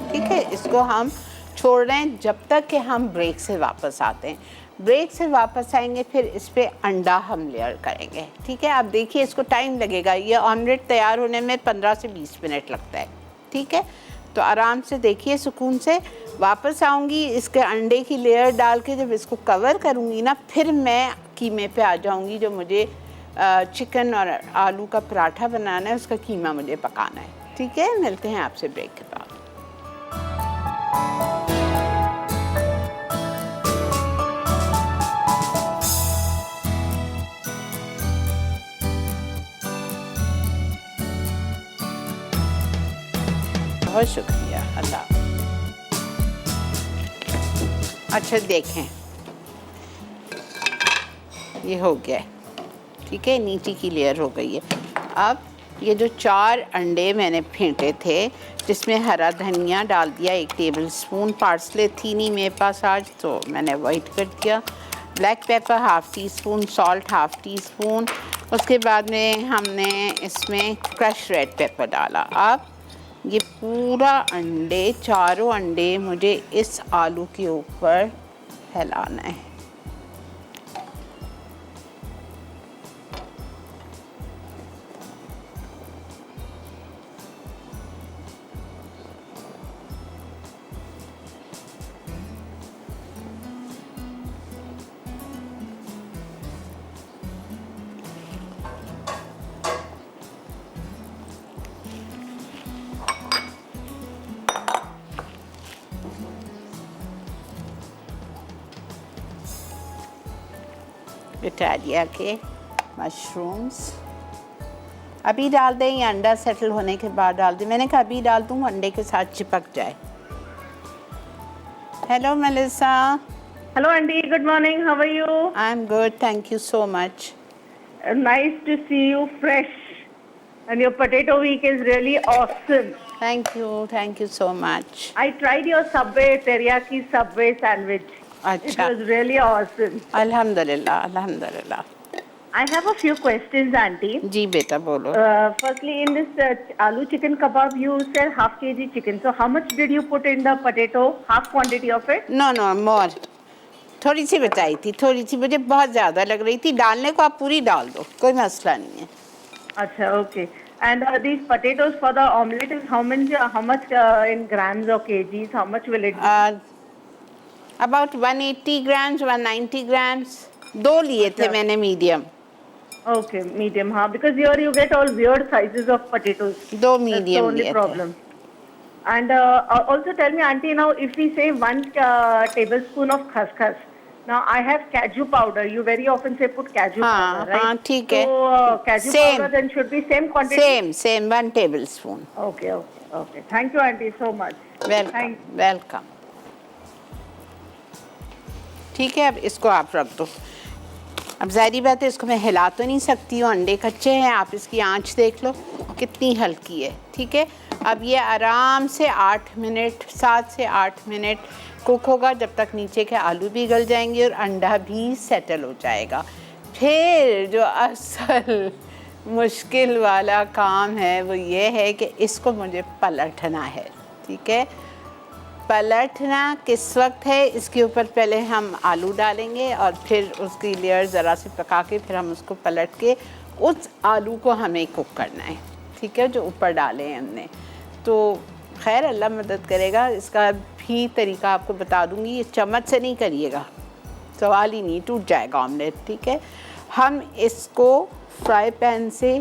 ठीक है। इसको हम छोड़ रहे हैं जब तक कि हम ब्रेक से वापस आते हैं। ब्रेक से वापस आएंगे, फिर इस पर अंडा हम लेयर करेंगे। ठीक है, आप देखिए इसको टाइम लगेगा, ये ऑमलेट तैयार होने में 15 से 20 मिनट लगता है। ठीक है, तो आराम से देखिए, सुकून से। वापस आऊँगी, इसके अंडे की लेयर डाल के जब इसको कवर करूँगी ना, फिर मैं कीमे पे आ जाऊँगी। जो मुझे चिकन और आलू का पराठा बनाना है, उसका कीमा मुझे पकाना है। ठीक है, मिलते हैं आपसे ब्रेक के बाद। बहुत शुक्रिया, अल्लाह। अच्छा देखें, ये हो गया है। ठीक है, नीचे की लेयर हो गई है। अब ये जो 4 अंडे मैंने फेंटे थे, जिसमें हरा धनिया डाल दिया 1 टेबल स्पून, पार्सले थी नहीं मेरे पास आज तो मैंने अवॉइड कर दिया, black pepper half teaspoon, salt half tea spoon, उसके बाद में हमने इसमें क्रश रेड पेपर डाला। अब ये पूरा अंडे, चारों अंडे मुझे इस आलू के ऊपर फैलाना है। इटालिया के मशरूम्स अभी डाल दें या अंडा सेटल होने के बाद डाल दें? मैंने कहा अभी डाल दूँ, अंडे के साथ चिपक जाए। Hello Melissa. Hello, Auntie. Good morning. How are you? I am good, thank you so much. Nice to see you fresh. And your potato week is really awesome. Thank you so much. I tried your Subway teriyaki Subway sandwich. अच्छा, It was really awesome. अल्हम्दुलिल्लाह, अल्हम्दुलिल्लाह। I have a few questions, Auntie. जी बेटा बोलो। Firstly, in this aloo chicken kebab, you said half kg chicken. So how much did you put in the potato? Half quantity of it? No more, थोड़ी सी बचाई थी, थोड़ी सी, मुझे बहुत ज़्यादा लग रही थी। डालने को आप पूरी डाल दो, कोई मसला नहीं है। Acha, okay. And these potatoes for the omelette is how much in grams or kgs? How much will it be? About 180 grams, 190 grams. 2 लिए थे मैंने medium. Okay, medium, huh? Because here you get all weird sizes of potatoes. 2 That's the medium only लिए थे। problem. And also tell me, Auntie, now if we say 1 tablespoon of khaskhas, now I have cashew powder. You very often say put cashew powder, right? हाँ ठीक है। So cashew Same. powder then should be same quantity. Same 1 table spoon. Okay. Thank you, Auntie, so much. Welcome welcome. ठीक है, अब इसको आप रख दो। अब ज़ाहिरी बात है, इसको मैं हिला तो नहीं सकती हूँ, अंडे कच्चे हैं। आप इसकी आंच देख लो कितनी हल्की है। ठीक है, अब ये आराम से 8 मिनट, 7 से 8 मिनट कुक होगा, जब तक नीचे के आलू भी गल जाएंगे और अंडा भी सेटल हो जाएगा। फिर जो असल मुश्किल वाला काम है वो ये है कि इसको मुझे पलटना है। ठीक है, पलटना किस वक्त है? इसके ऊपर पहले हम आलू डालेंगे और फिर उसकी लेयर ज़रा सी पका के फिर हम उसको पलट के उस आलू को हमें कुक करना है। ठीक है, जो ऊपर डाले हैं हमने। तो खैर अल्लाह मदद करेगा, इसका भी तरीका आपको बता दूंगी। ये चम्मच से नहीं करिएगा, सवाल ही नहीं, टूट जाएगा ऑमलेट। ठीक है, हम इसको फ्राई पैन से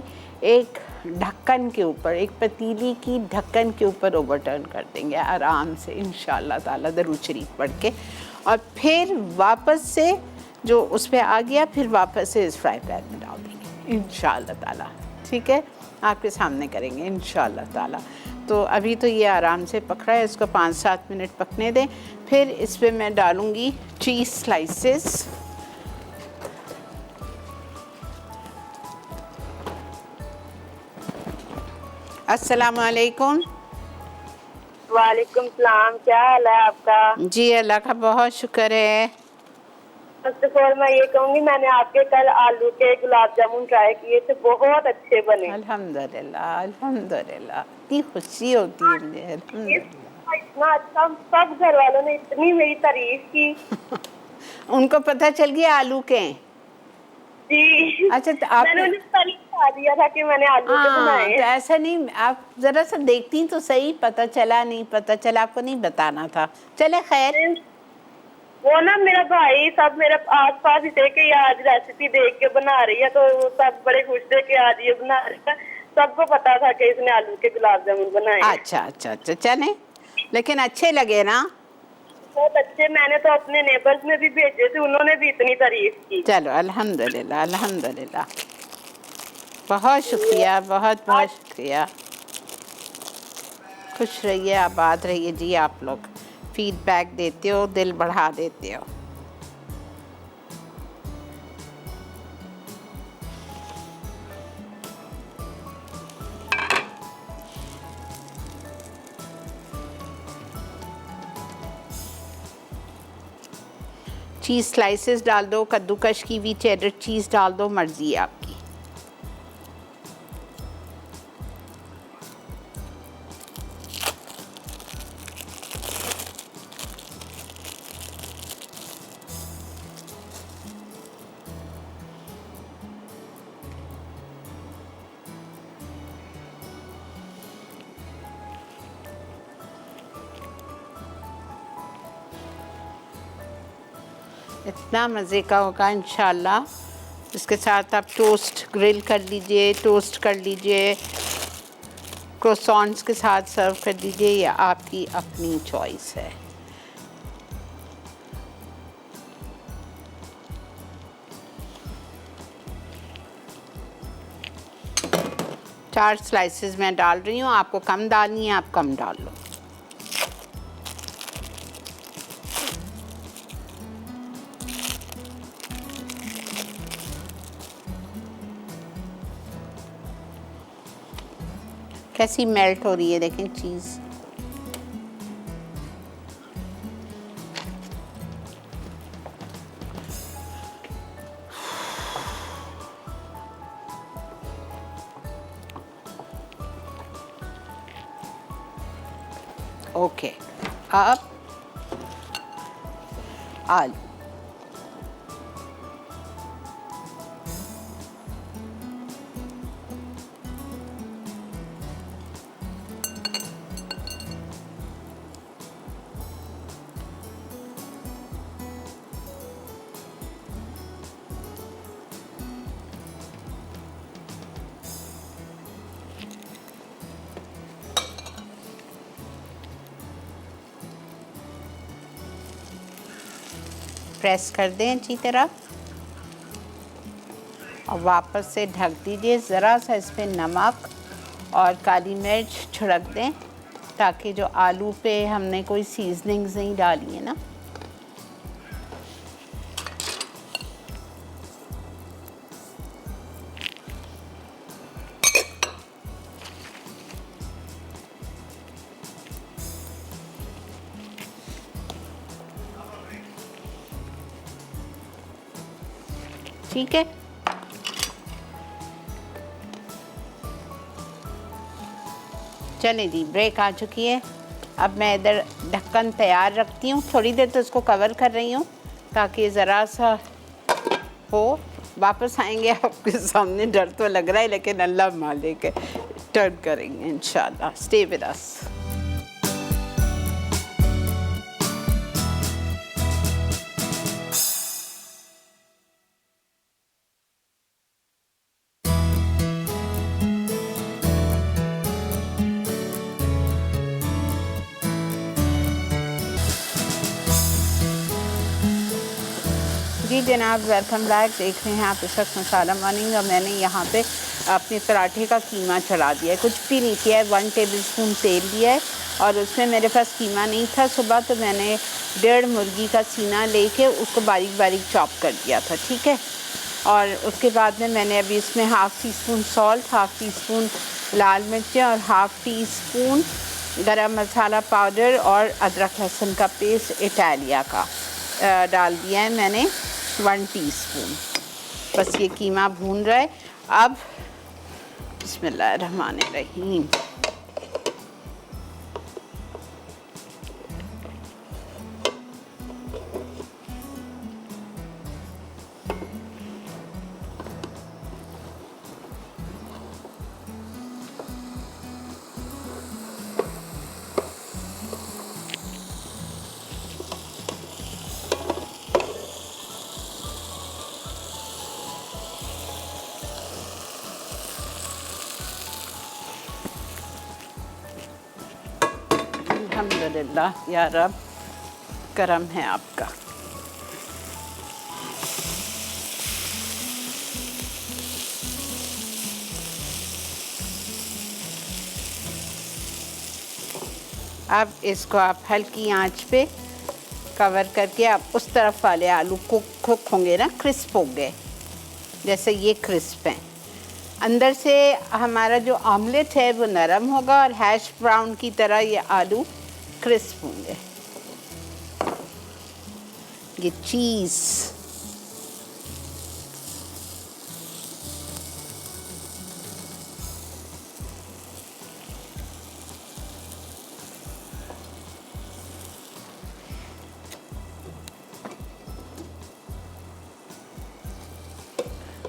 एक ढक्कन के ऊपर, एक पतीली की ढक्कन के ऊपर ओवरटर्न कर देंगे आराम से इंशाअल्लाह ताला, दरूद शरीफ पढ़ के। और फिर वापस से जो उस पर आ गया, फिर वापस से इस फ्राई पैन में डाल देंगे इंशाअल्लाह ताला। ठीक है, आपके सामने करेंगे इंशाअल्लाह ताला। तो अभी तो ये आराम से पक रहा है, इसको 5-7 मिनट पकने दें। फिर इस पर मैं डालूँगी चीज़ स्लाइसेस। अस्सलाम वालेकुम। वालेकुम सलाम, क्या हाल है आपका? जी अल्लाह का बहुत शुक्र है। फर्स्ट ऑफ ऑल मैं ये कहूँगी, मैंने आपके कल आलू के गुलाब जामुन ट्राई किए थे, बहुत अच्छे बने। अल्हम्दुलिल्लाह अल्हम्दुलिल्लाह, इतनी खुशी होती है मुझे। अल्हम्दुलिल्लाह, इतना अच्छा, सब घर वालों ने इतनी मेरी तारीफ की। उनको पता चल गया आलू के हैं? जी। अच्छा, तो मैंने आप उन्हें पहले बता दिया था कि मैंने आलू के बनाए तो हैं। ऐसा नहीं, आप जरा सा देखती तो सही, पता चला नहीं पता चला, आपको नहीं बताना था। चले खैर। वो ना मेरा भाई सब मेरे आस पास ही थे कि ये आज रेसिपी देख के बना रही है, तो सब बड़े खुश थे कि आज ये बना रही है। सबको पता था कि इसने आलू के गुलाब जामुन बनाए हैं। अच्छा अच्छा अच्छा, चले, लेकिन अच्छे लगे ना? बहुत अच्छे। मैंने तो अपने नेबर्स में भी भेजे थे, उन्होंने भी इतनी तारीफ की। चलो अल्हम्दुलिल्लाह अल्हम्दुलिल्लाह, बहुत शुक्रिया, बहुत बहुत शुक्रिया। खुश रहिए, आबाद रहिए जी। आप लोग फीडबैक देते हो, दिल बढ़ा देते हो। चीज़ स्लाइसेस डाल दो, कद्दूकश की हुई चेडर चीज़ डाल दो, मर्ज़ी है आपकी। इतना मज़े का होगा इंशाल्लाह। इसके साथ आप टोस्ट ग्रिल कर लीजिए, टोस्ट कर लीजिए, क्रोसॉन्ट्स के साथ सर्व कर दीजिए, या आपकी अपनी चॉइस है। चार स्लाइसेस मैं डाल रही हूँ, आपको कम डालनी है आप कम डाल लो। कैसी मेल्ट हो रही है देखें चीज़। ओके, अब आलू। प्रेस कर दें अच्छी तरह और वापस से ढक दीजिए। ज़रा सा इस पर नमक और काली मिर्च छिड़क दें, ताकि जो आलू पे हमने कोई सीजनिंग्स नहीं डाली है ना, ठीक है। चलें जी, ब्रेक आ चुकी है। अब मैं इधर ढक्कन तैयार रखती हूँ, थोड़ी देर तो इसको कवर कर रही हूँ ताकि ज़रा सा हो। वापस आएंगे आपके सामने, डर तो लग रहा है लेकिन अल्लाह मालिक है, टर्न करेंगे इंशाल्लाह। Stay with us. जी जनाब, वेलकम बैक। देख रहे हैं आप इस वक्त मसाला मॉर्निंग, और मैंने यहाँ पे अपने पराठे का कीमा चढ़ा दिया है। कुछ भी नहीं किया है, 1 टेबलस्पून तेल लिया है और उसमें मेरे पास कीमा नहीं था सुबह, तो मैंने 1.5 मुर्गी का सीना लेके उसको बारीक बारीक चॉप कर दिया था, ठीक है। और उसके बाद में मैंने अभी इसमें 1/2 टीस्पून सॉल्ट, 1/2 टीस्पून लाल मिर्चें और 1/2 टीस्पून गरम मसाला पाउडर और अदरक लहसुन का पेस्ट इटालिया का डाल दिया है मैंने 1 टीस्पून। बस ये कीमा भून रहा है। अब बिस्मिल्लाहिर्रहमानिर्रहीम, अल्हम्दुलिल्लाह या रब, करम है आपका। अब इसको आप हल्की आंच पे कवर करके, आप उस तरफ वाले आलू कुक होंगे ना, क्रिस्प होंगे, जैसे ये क्रिस्प हैं। अंदर से हमारा जो ऑमलेट है वो नरम होगा और हैश ब्राउन की तरह ये आलू क्रिस्प होंगे। ये चीज़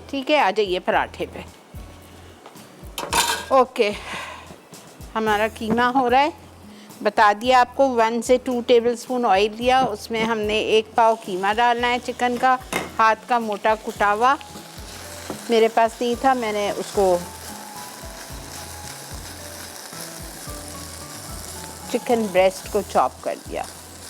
ठीक है, आ जाइए पराठे पे। ओके, हमारा कीमा हो रहा है। बता दिया आपको, 1 से 2 टेबलस्पून ऑयल लिया, उसमें हमने 1 पाव कीमा डालना है चिकन का, हाथ का मोटा कुटावा। मेरे पास नहीं था, मैंने उसको चिकन ब्रेस्ट को चॉप कर दिया।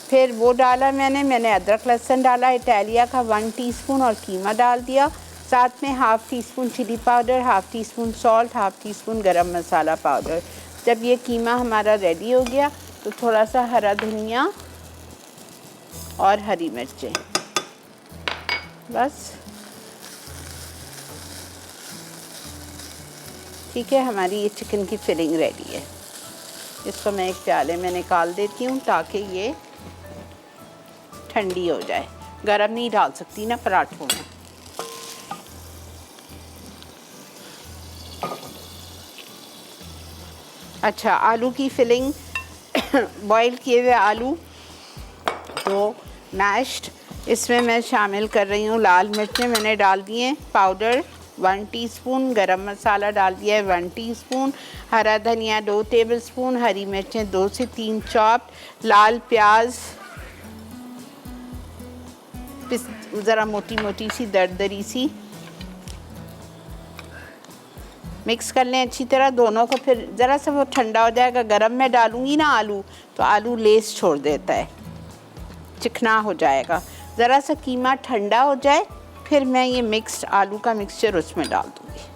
फिर वो डाला मैंने अदरक लहसुन डाला इटालिया का 1 टीस्पून और कीमा डाल दिया। साथ में half teaspoon chilli powder, half teaspoon salt, half teaspoon garam masala powder. जब ये कीमा हमारा रेडी हो गया तो थोड़ा सा हरा धनिया और हरी मिर्चें, बस ठीक है। हमारी ये चिकन की फिलिंग रेडी है। इसको मैं एक प्याले में निकाल देती हूँ ताकि ये ठंडी हो जाए। गरम नहीं डाल सकती ना पराठों में। अच्छा, आलू की फिलिंग बॉईल किए हुए आलू 2 मैश्ड, इसमें मैं शामिल कर रही हूँ लाल मिर्चें मैंने डाल दी हैं पाउडर 1 टीस्पून, गरम मसाला डाल दिया है 1 टीस्पून, हरा धनिया 2 टेबलस्पून, हरी मिर्चें 2 से 3 चॉप्ड, लाल प्याज ज़रा मोटी मोटी सी दरदरी सी, मिक्स कर लें अच्छी तरह दोनों को। फिर ज़रा सा वो ठंडा हो जाएगा, गरम में डालूंगी ना आलू तो आलू लेस छोड़ देता है, चिकना हो जाएगा। ज़रा सा कीमा ठंडा हो जाए फिर मैं ये मिक्स्ड आलू का मिक्सचर उसमें डाल दूँगी।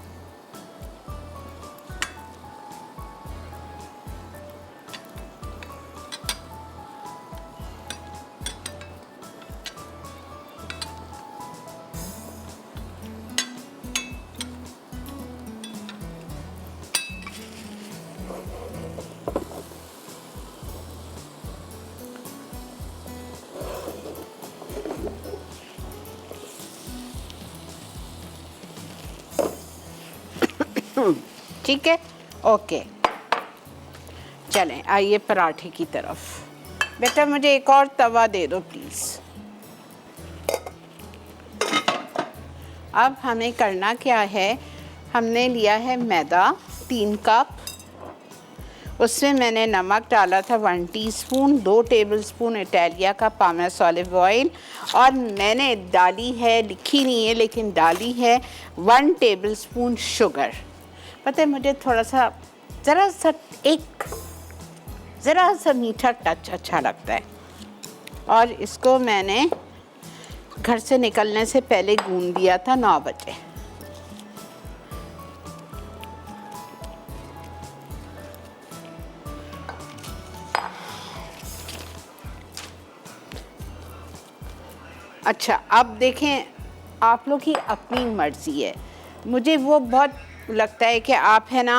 ठीक है, ओके। चलें आइए पराठे की तरफ। बेटा मुझे एक और तवा दे दो प्लीज़। अब हमें करना क्या है, हमने लिया है मैदा 3 कप, उसमें मैंने नमक डाला था 1 टीस्पून, 2 टेबलस्पून इटालिया का पामेस ऑलिव ऑयल, और मैंने डाली है, लिखी नहीं है लेकिन डाली है 1 टेबलस्पून शुगर। पता है मुझे थोड़ा सा ज़रा सा मीठा टच अच्छा लगता है। और इसको मैंने घर से निकलने से पहले गूंद दिया था 9 बजे। अच्छा, अब देखें, आप लोग की अपनी मर्ज़ी है। मुझे वो बहुत लगता है कि आप है ना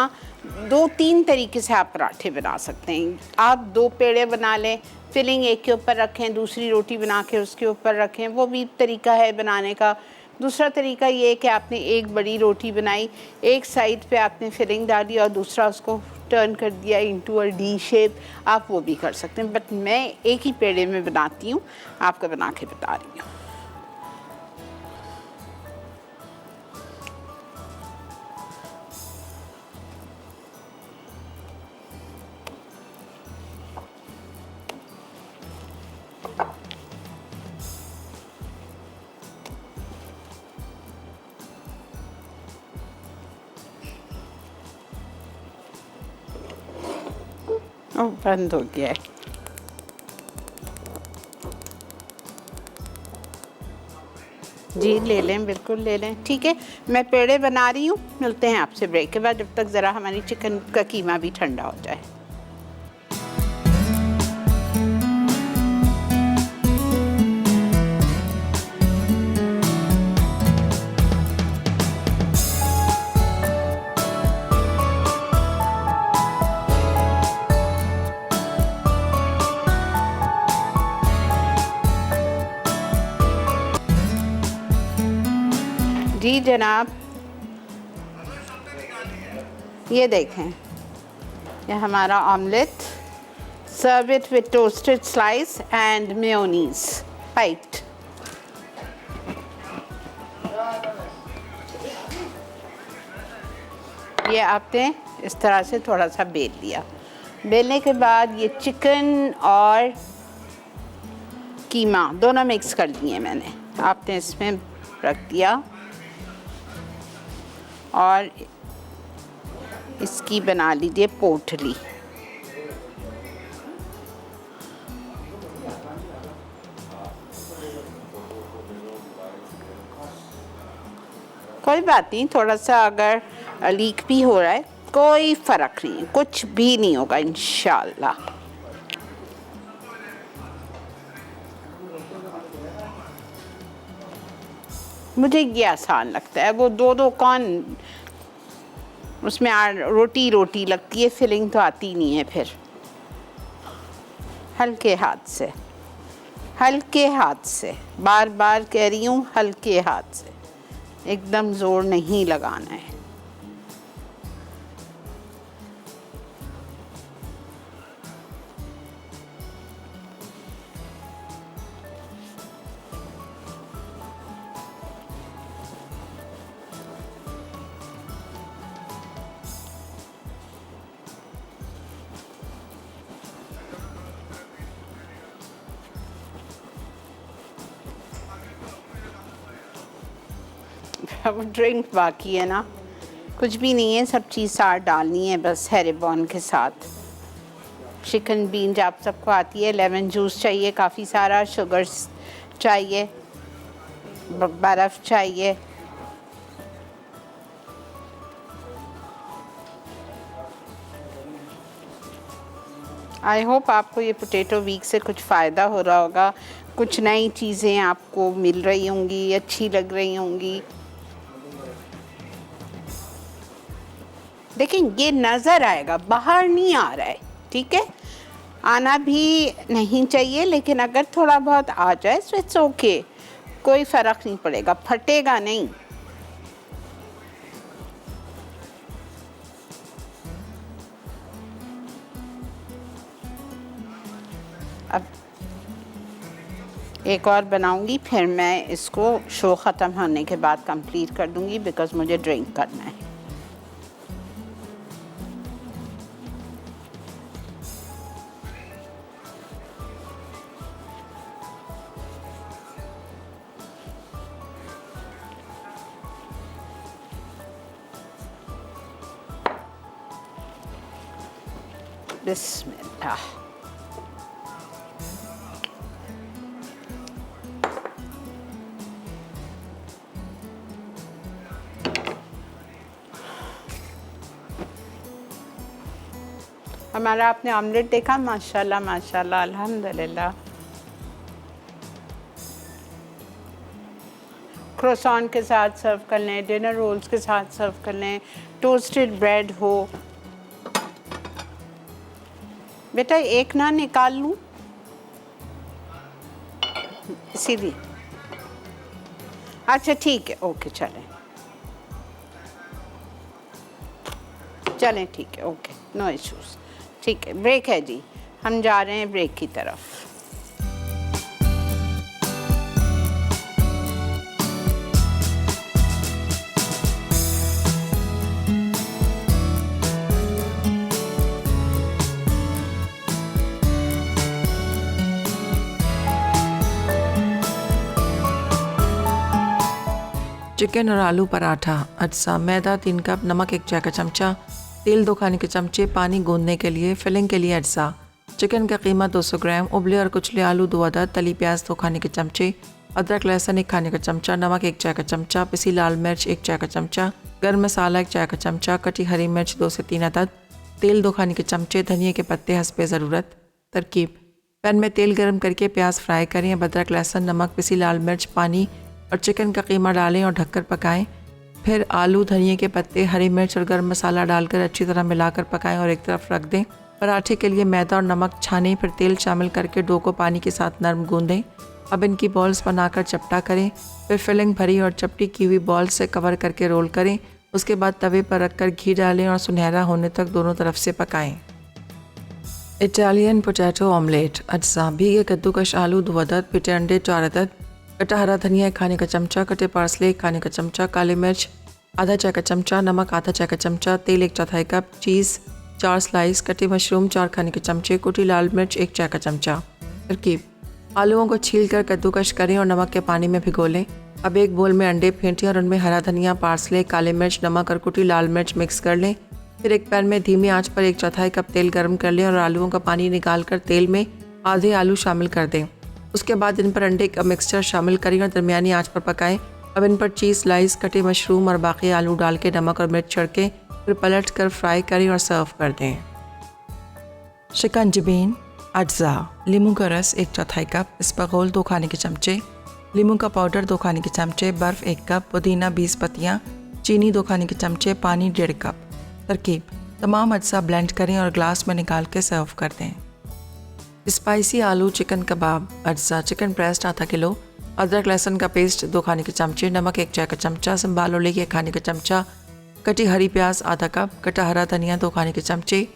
2-3 तरीके से आप पराठे बना सकते हैं। आप 2 पेड़े बना लें, फिलिंग एक के ऊपर रखें, दूसरी रोटी बना के उसके ऊपर रखें, वो भी तरीका है बनाने का। दूसरा तरीका ये है कि आपने एक बड़ी रोटी बनाई, एक साइड पे आपने फिलिंग डाली और दूसरा उसको टर्न कर दिया इनटू अ डी शेप, आप वो भी कर सकते हैं। बट मैं एक ही पेड़े में बनाती हूँ, आपको बना के बता रही हूँ। बंद हो गया है। जी ले लें, बिल्कुल ले लें। ठीक है, मैं पेड़े बना रही हूँ, मिलते हैं आपसे ब्रेक के बाद, जब तक ज़रा हमारी चिकन का कीमा भी ठंडा हो जाए। जी जनाब, ये देखें, ये हमारा omelette. Serve it with toasted slice and mayonnaise piped. ये आपने इस तरह से थोड़ा सा बेल लिया। बेलने के बाद ये चिकन और कीमा दोनों मिक्स कर दिए मैंने, आपने इसमें रख दिया और इसकी बना लीजिए पोटली। कोई बात नहीं, थोड़ा सा अगर लीक भी हो रहा है कोई फ़र्क नहीं है, कुछ भी नहीं होगा इंशाल्लाह। मुझे ये आसान लगता है, वो दो कौन उसमें रोटी रोटी लगती है, फिलिंग तो आती नहीं है फिर। हल्के हाथ से, हल्के हाथ से, बार बार कह रही हूँ, हल्के हाथ से, एकदम ज़ोर नहीं लगाना है। अब ड्रिंक बाकी है ना, कुछ भी नहीं है, सब चीज़ साथ डालनी है बस हेरिबॉन के साथ। चिकन बीन्स आप सबको आती है, लेमन जूस चाहिए काफ़ी सारा, शुगर्स चाहिए, बर्फ़ चाहिए। आई होप आपको ये पोटैटो वीक से कुछ फ़ायदा हो रहा होगा, कुछ नई चीज़ें आपको मिल रही होंगी, अच्छी लग रही होंगी। देखिए ये नज़र आएगा, बाहर नहीं आ रहा है, ठीक है, आना भी नहीं चाहिए, लेकिन अगर थोड़ा बहुत आ जाए तो इट्स ओके, कोई फ़र्क नहीं पड़ेगा, फटेगा नहीं। अब एक और बनाऊंगी, फिर मैं इसको शो ख़त्म होने के बाद कंप्लीट कर दूंगी, बिकॉज़ मुझे ड्रिंक करना है। बिस्मिल्लाह। हमारा आपने ऑमलेट देखा, माशाल्लाह माशाल्लाह, अल्हम्दुलिल्लाह। क्रोसान के साथ सर्व कर लें, डिनर रोल्स के साथ सर्व कर लें, टोस्टेड ब्रेड हो। बेटा एक ना निकाल लूँ सीधी, अच्छा ठीक है, ओके चलें चलें, ठीक है, ओके, नो इश्यूज़, ठीक है। ब्रेक है जी, हम जा रहे हैं ब्रेक की तरफ। चिकन और आलू पराठा, अज्जा, मैदा 3 कप, नमक 1 चाय का चमचा, तेल 2 खाने के चमचे, पानी गूंदने के लिए, फिलिंग के लिए अज्जा, चिकन का कीमा 200 ग्राम, उबले और कुचले आलू 2 अदद, तली प्याज 2 खाने के चमचे, अदरक लहसुन 1 खाने का चमचा, नमक 1 चाय का चमचा, पिसी लाल मिर्च 1 चाय का चमचा, गर्म मसाला 1 चाय का चमचा, कटी हरी मिर्च 2 से 3 अदद, तेल 2 खाने के चमचे, धनिया के पत्ते हस्बे ज़रूरत। तरकीब: पैन में तेल गर्म करके प्याज फ्राई करें। अब अदरक लहसुन, नमक, पिसी लाल मिर्च, पानी और चिकन का कीमा डालें और ढककर पकाएं। फिर आलू, धनिया के पत्ते, हरी मिर्च और गर्म मसाला डालकर अच्छी तरह मिलाकर पकाएं और एक तरफ रख दें। पराठे के लिए मैदा और नमक छानें, फिर तेल शामिल करके डो को पानी के साथ नरम गूंदें। अब इनकी बॉल्स बनाकर चपटा करें। फिर फिलिंग भरी और चपटी की हुई बॉल्स से कवर करके रोल करें। उसके बाद तवे पर रखकर घी डालें और सुनहरा होने तक दोनों तरफ से पकाएं। Italian potato omelette. अज्जा: भीगे कद्दूकश आलू 2 अदद, पिटे अंडे 4 अदद, कटा हरा धनिया 1 खाने का चमचा, कटे पार्सले 1 खाने का चमचा, काली मिर्च आधा चाय का चमचा, नमक आधा चाय का चमचा, तेल 1/4 कप, चीज़ 4 स्लाइस, कटे मशरूम 4 खाने के चमचे, कुटी लाल मिर्च 1 चाय का चमचा। तरकीब: आलूओं को छीलकर कद्दूकश करें और नमक के पानी में भिगो लें। अब एक बोल में अंडे फेंटें और उनमें हरा धनिया, पार्सले, काले मिर्च, नमक और कुटी लाल मिर्च मिक्स कर लें। फिर एक पैन में धीमी आंच पर 1/4 कप तेल गर्म कर लें और आलूओं का पानी निकालकर तेल में आधे आलू शामिल कर दें। उसके बाद इन पर अंडे का मिक्सचर शामिल करें और दरमियानी आंच पर पकाएं। अब इन पर चीज़ स्लाइस, कटे मशरूम और बाकी आलू डाल के नमक और मिर्च छिड़कें। फिर पलट कर फ्राई करें और सर्व कर दें। शिकंजबीन। अज्जा: लीमू का रस 1/4 कप, इसबगोल 2 खाने के चमचे, लीमू का पाउडर 2 खाने के चमचे, बर्फ़ 1 कप, पुदीना 20 पत्तियाँ, चीनी 2 खाने के चमचे, पानी 1.5 कप। तरकीब: तमाम अज्जा ब्लेंड करें और ग्लास में निकाल के सर्व कर दें। स्पाइसी आलू चिकन कबाब। अज्जा: चिकन ब्रेस्ट आधा किलो, अदरक लहसुन का पेस्ट 2 खाने के चमचे, नमक 1 चाय का चमचा, संबाल ओली 1 खाने का चमचा, कटी हरी प्याज आधा कप, कटा हरा धनिया 2 खाने के चमचे,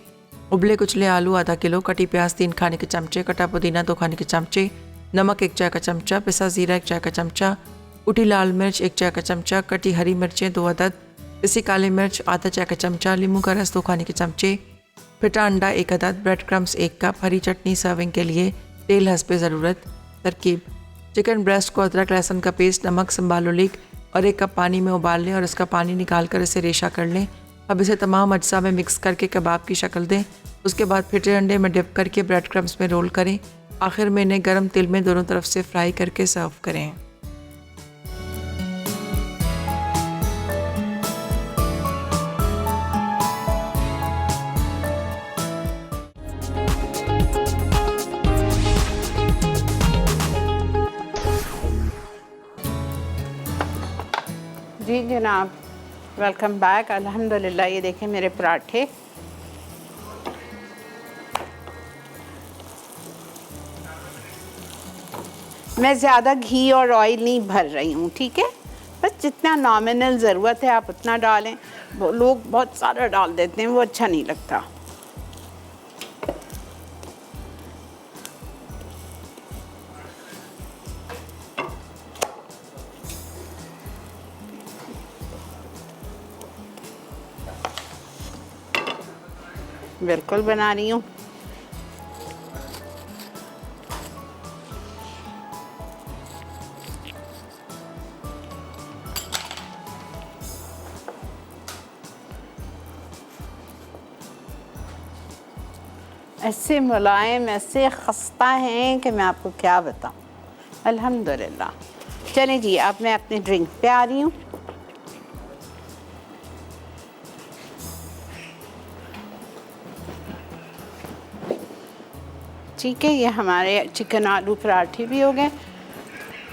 उबले कुचले आलू आधा किलो, कटी प्याज 3 खाने के चमचे, कटा पुदीना 2 खाने के चमचे, नमक 1 चाय का चमचा, पिसा ज़ीरा 1 चाय का चमचा, कुटी लाल मिर्च 1 चाय का चमचा, कटी हरी मिर्चें 2 अदद, पिसी काली मिर्च आधा चाय का चमचा, लीमू का रस 2 खाने के चमचे, फिटा अंडा 1 अदद, ब्रेड क्रम्स 1 कप, हरी चटनी सर्विंग के लिए, तेल हस्बे ज़रूरत। तरकीब: चिकन ब्रेस्ट को अदरक लहसुन का पेस्ट, नमक, संबाल ओलीग और 1 कप पानी में उबाल लें और इसका पानी निकाल कर इसे रेशा कर लें। अब इसे तमाम अज्जा में मिक्स करके कबाब की शक्ल दें। उसके बाद फिटे अंडे में डिप करके ब्रेड क्रम्स में रोल करें। आखिर में इन्हें गर्म तेल में दोनों तरफ से फ्राई करके सर्व करें। जी जनाब, वेलकम बैक। अल्हम्दुलिल्लाह ये देखें मेरे पराठे। मैं ज़्यादा घी और ऑयल नहीं भर रही हूँ, ठीक है? बस जितना नॉमिनल ज़रूरत है आप उतना डालें। वो लोग बहुत सारा डाल देते हैं, वो अच्छा नहीं लगता। बिल्कुल बना रही हूँ। ऐसे मुलायम, ऐसे खस्ता हैं कि मैं आपको क्या बताऊँ। अल्हम्दुलिल्लाह। चलें जी, अब मैं अपने ड्रिंक पे आ रही हूँ। ठीक है, ये हमारे चिकन आलू पराठे भी हो गए।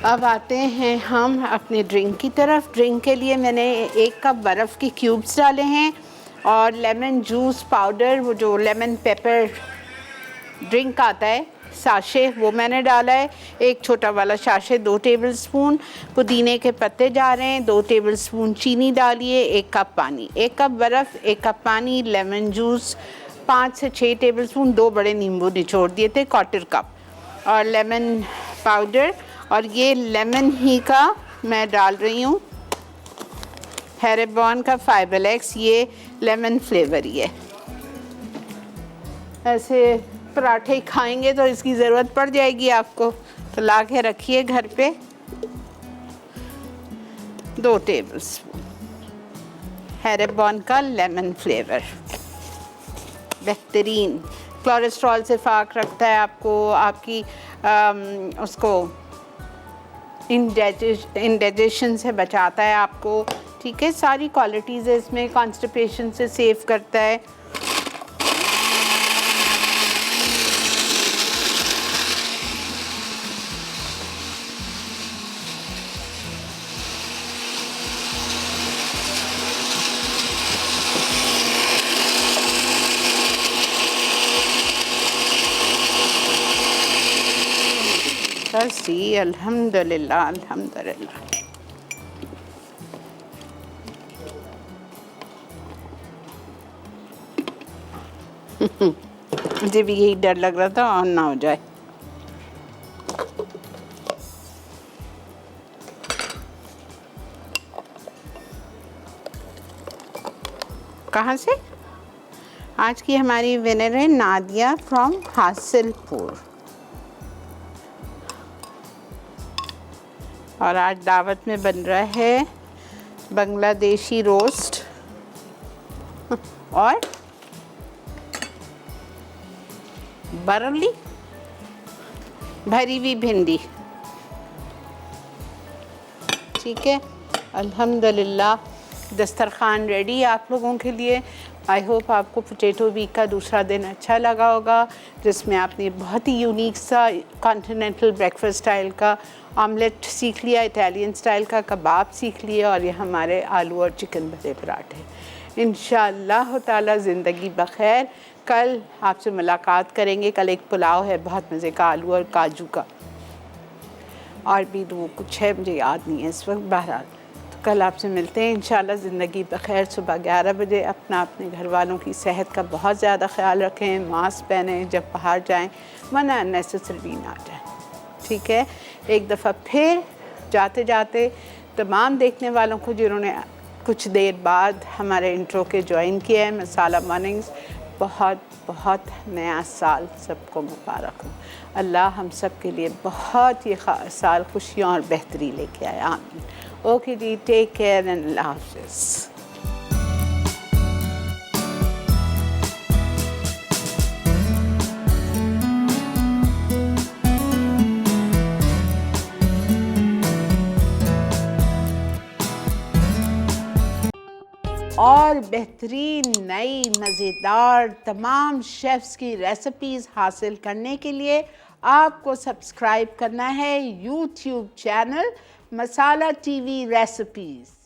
अब आते हैं हम अपने ड्रिंक की तरफ। ड्रिंक के लिए मैंने 1 कप बर्फ़ की क्यूब्स डाले हैं और लेमन जूस पाउडर, वो जो लेमन पेपर ड्रिंक आता है साशे, वो मैंने डाला है। 1 छोटा वाला साशे 2 टेबलस्पून। पुदीने के पत्ते जा रहे हैं, 2 टेबलस्पून चीनी डालिए, 1 कप पानी, 1 कप बर्फ़, 1 कप पानी, लेमन जूस 5 से 6 टेबलस्पून, 2 बड़े नींबू निचोड़ दिए थे, 1/4 कप, और लेमन पाउडर। और ये लेमन ही का मैं डाल रही हूँ हैरिबॉन का फाइबल एक्स, ये लेमन फ्लेवर ही है। ऐसे पराठे खाएंगे तो इसकी ज़रूरत पड़ जाएगी आपको, तो ला के रखिए घर पे। 2 टेबलस्पून हैरिबॉन का लेमन फ्लेवर, बेहतरीन, कोलेस्ट्रॉल से फाक रखता है आपको, आपकी उसको इंडाइजेशन से बचाता है आपको, ठीक है। सारी क्वालिटीज़ है इसमें, कॉन्स्टिपेशन से सेव करता है। बस जी, अल्हम्दुलिल्लाह अल्हम्दुलिल्लाह। मुझे भी यही डर लग रहा था ऑन ना हो जाए। कहाँ से? आज की हमारी विनर है नादिया फ्रॉम हासिलपुर, और आज दावत में बन रहा है बांग्लादेशी रोस्ट और बरली भरी हुई भिंडी, ठीक है। अल्हम्दुलिल्लाह, दस्तरखान रेडी आप लोगों के लिए। आई होप आपको पोटैटो वीक का दूसरा दिन अच्छा लगा होगा, जिसमें आपने बहुत ही यूनिक सा कॉन्टिनेंटल ब्रेकफास्ट स्टाइल का ऑमलेट सीख लिया, इटालियन स्टाइल का कबाब सीख लिया, और ये हमारे आलू और चिकन भरे पराठे। इंशाअल्लाह ताला ज़िंदगी बखैर। कल आपसे मुलाकात करेंगे। कल एक पुलाव है बहुत मज़े का, आलू और काजू का, और भी वो कुछ है मुझे याद नहीं है इस वक्त। बहरहाल तो कल आपसे मिलते हैं इंशाअल्लाह। ज़िंदगी बखैर। सुबह 11 बजे अपने घर वालों की सेहत का बहुत ज़्यादा ख्याल रखें, मास्क पहनें जब बाहर जाएं, वरना अननेसेसरी ना जाएं, ठीक है। एक दफ़ा फिर जाते जाते तमाम देखने वालों को जिन्होंने कुछ देर बाद हमारे इंट्रो के ज्वाइन किया है, मसाला मॉर्निंग्स, बहुत बहुत नया साल सबको मुबारक हो। अल्लाह हम सब के लिए बहुत ही साल खुशियाँ और बेहतरी लेके आए, आमीन। Okay ji, take care and अल्लाह हाफ़िज़। और बेहतरीन नई मज़ेदार तमाम शेफ़्स की रेसिपीज़ हासिल करने के लिए आपको सब्सक्राइब करना है यूट्यूब चैनल मसाला टीवी रेसिपीज़।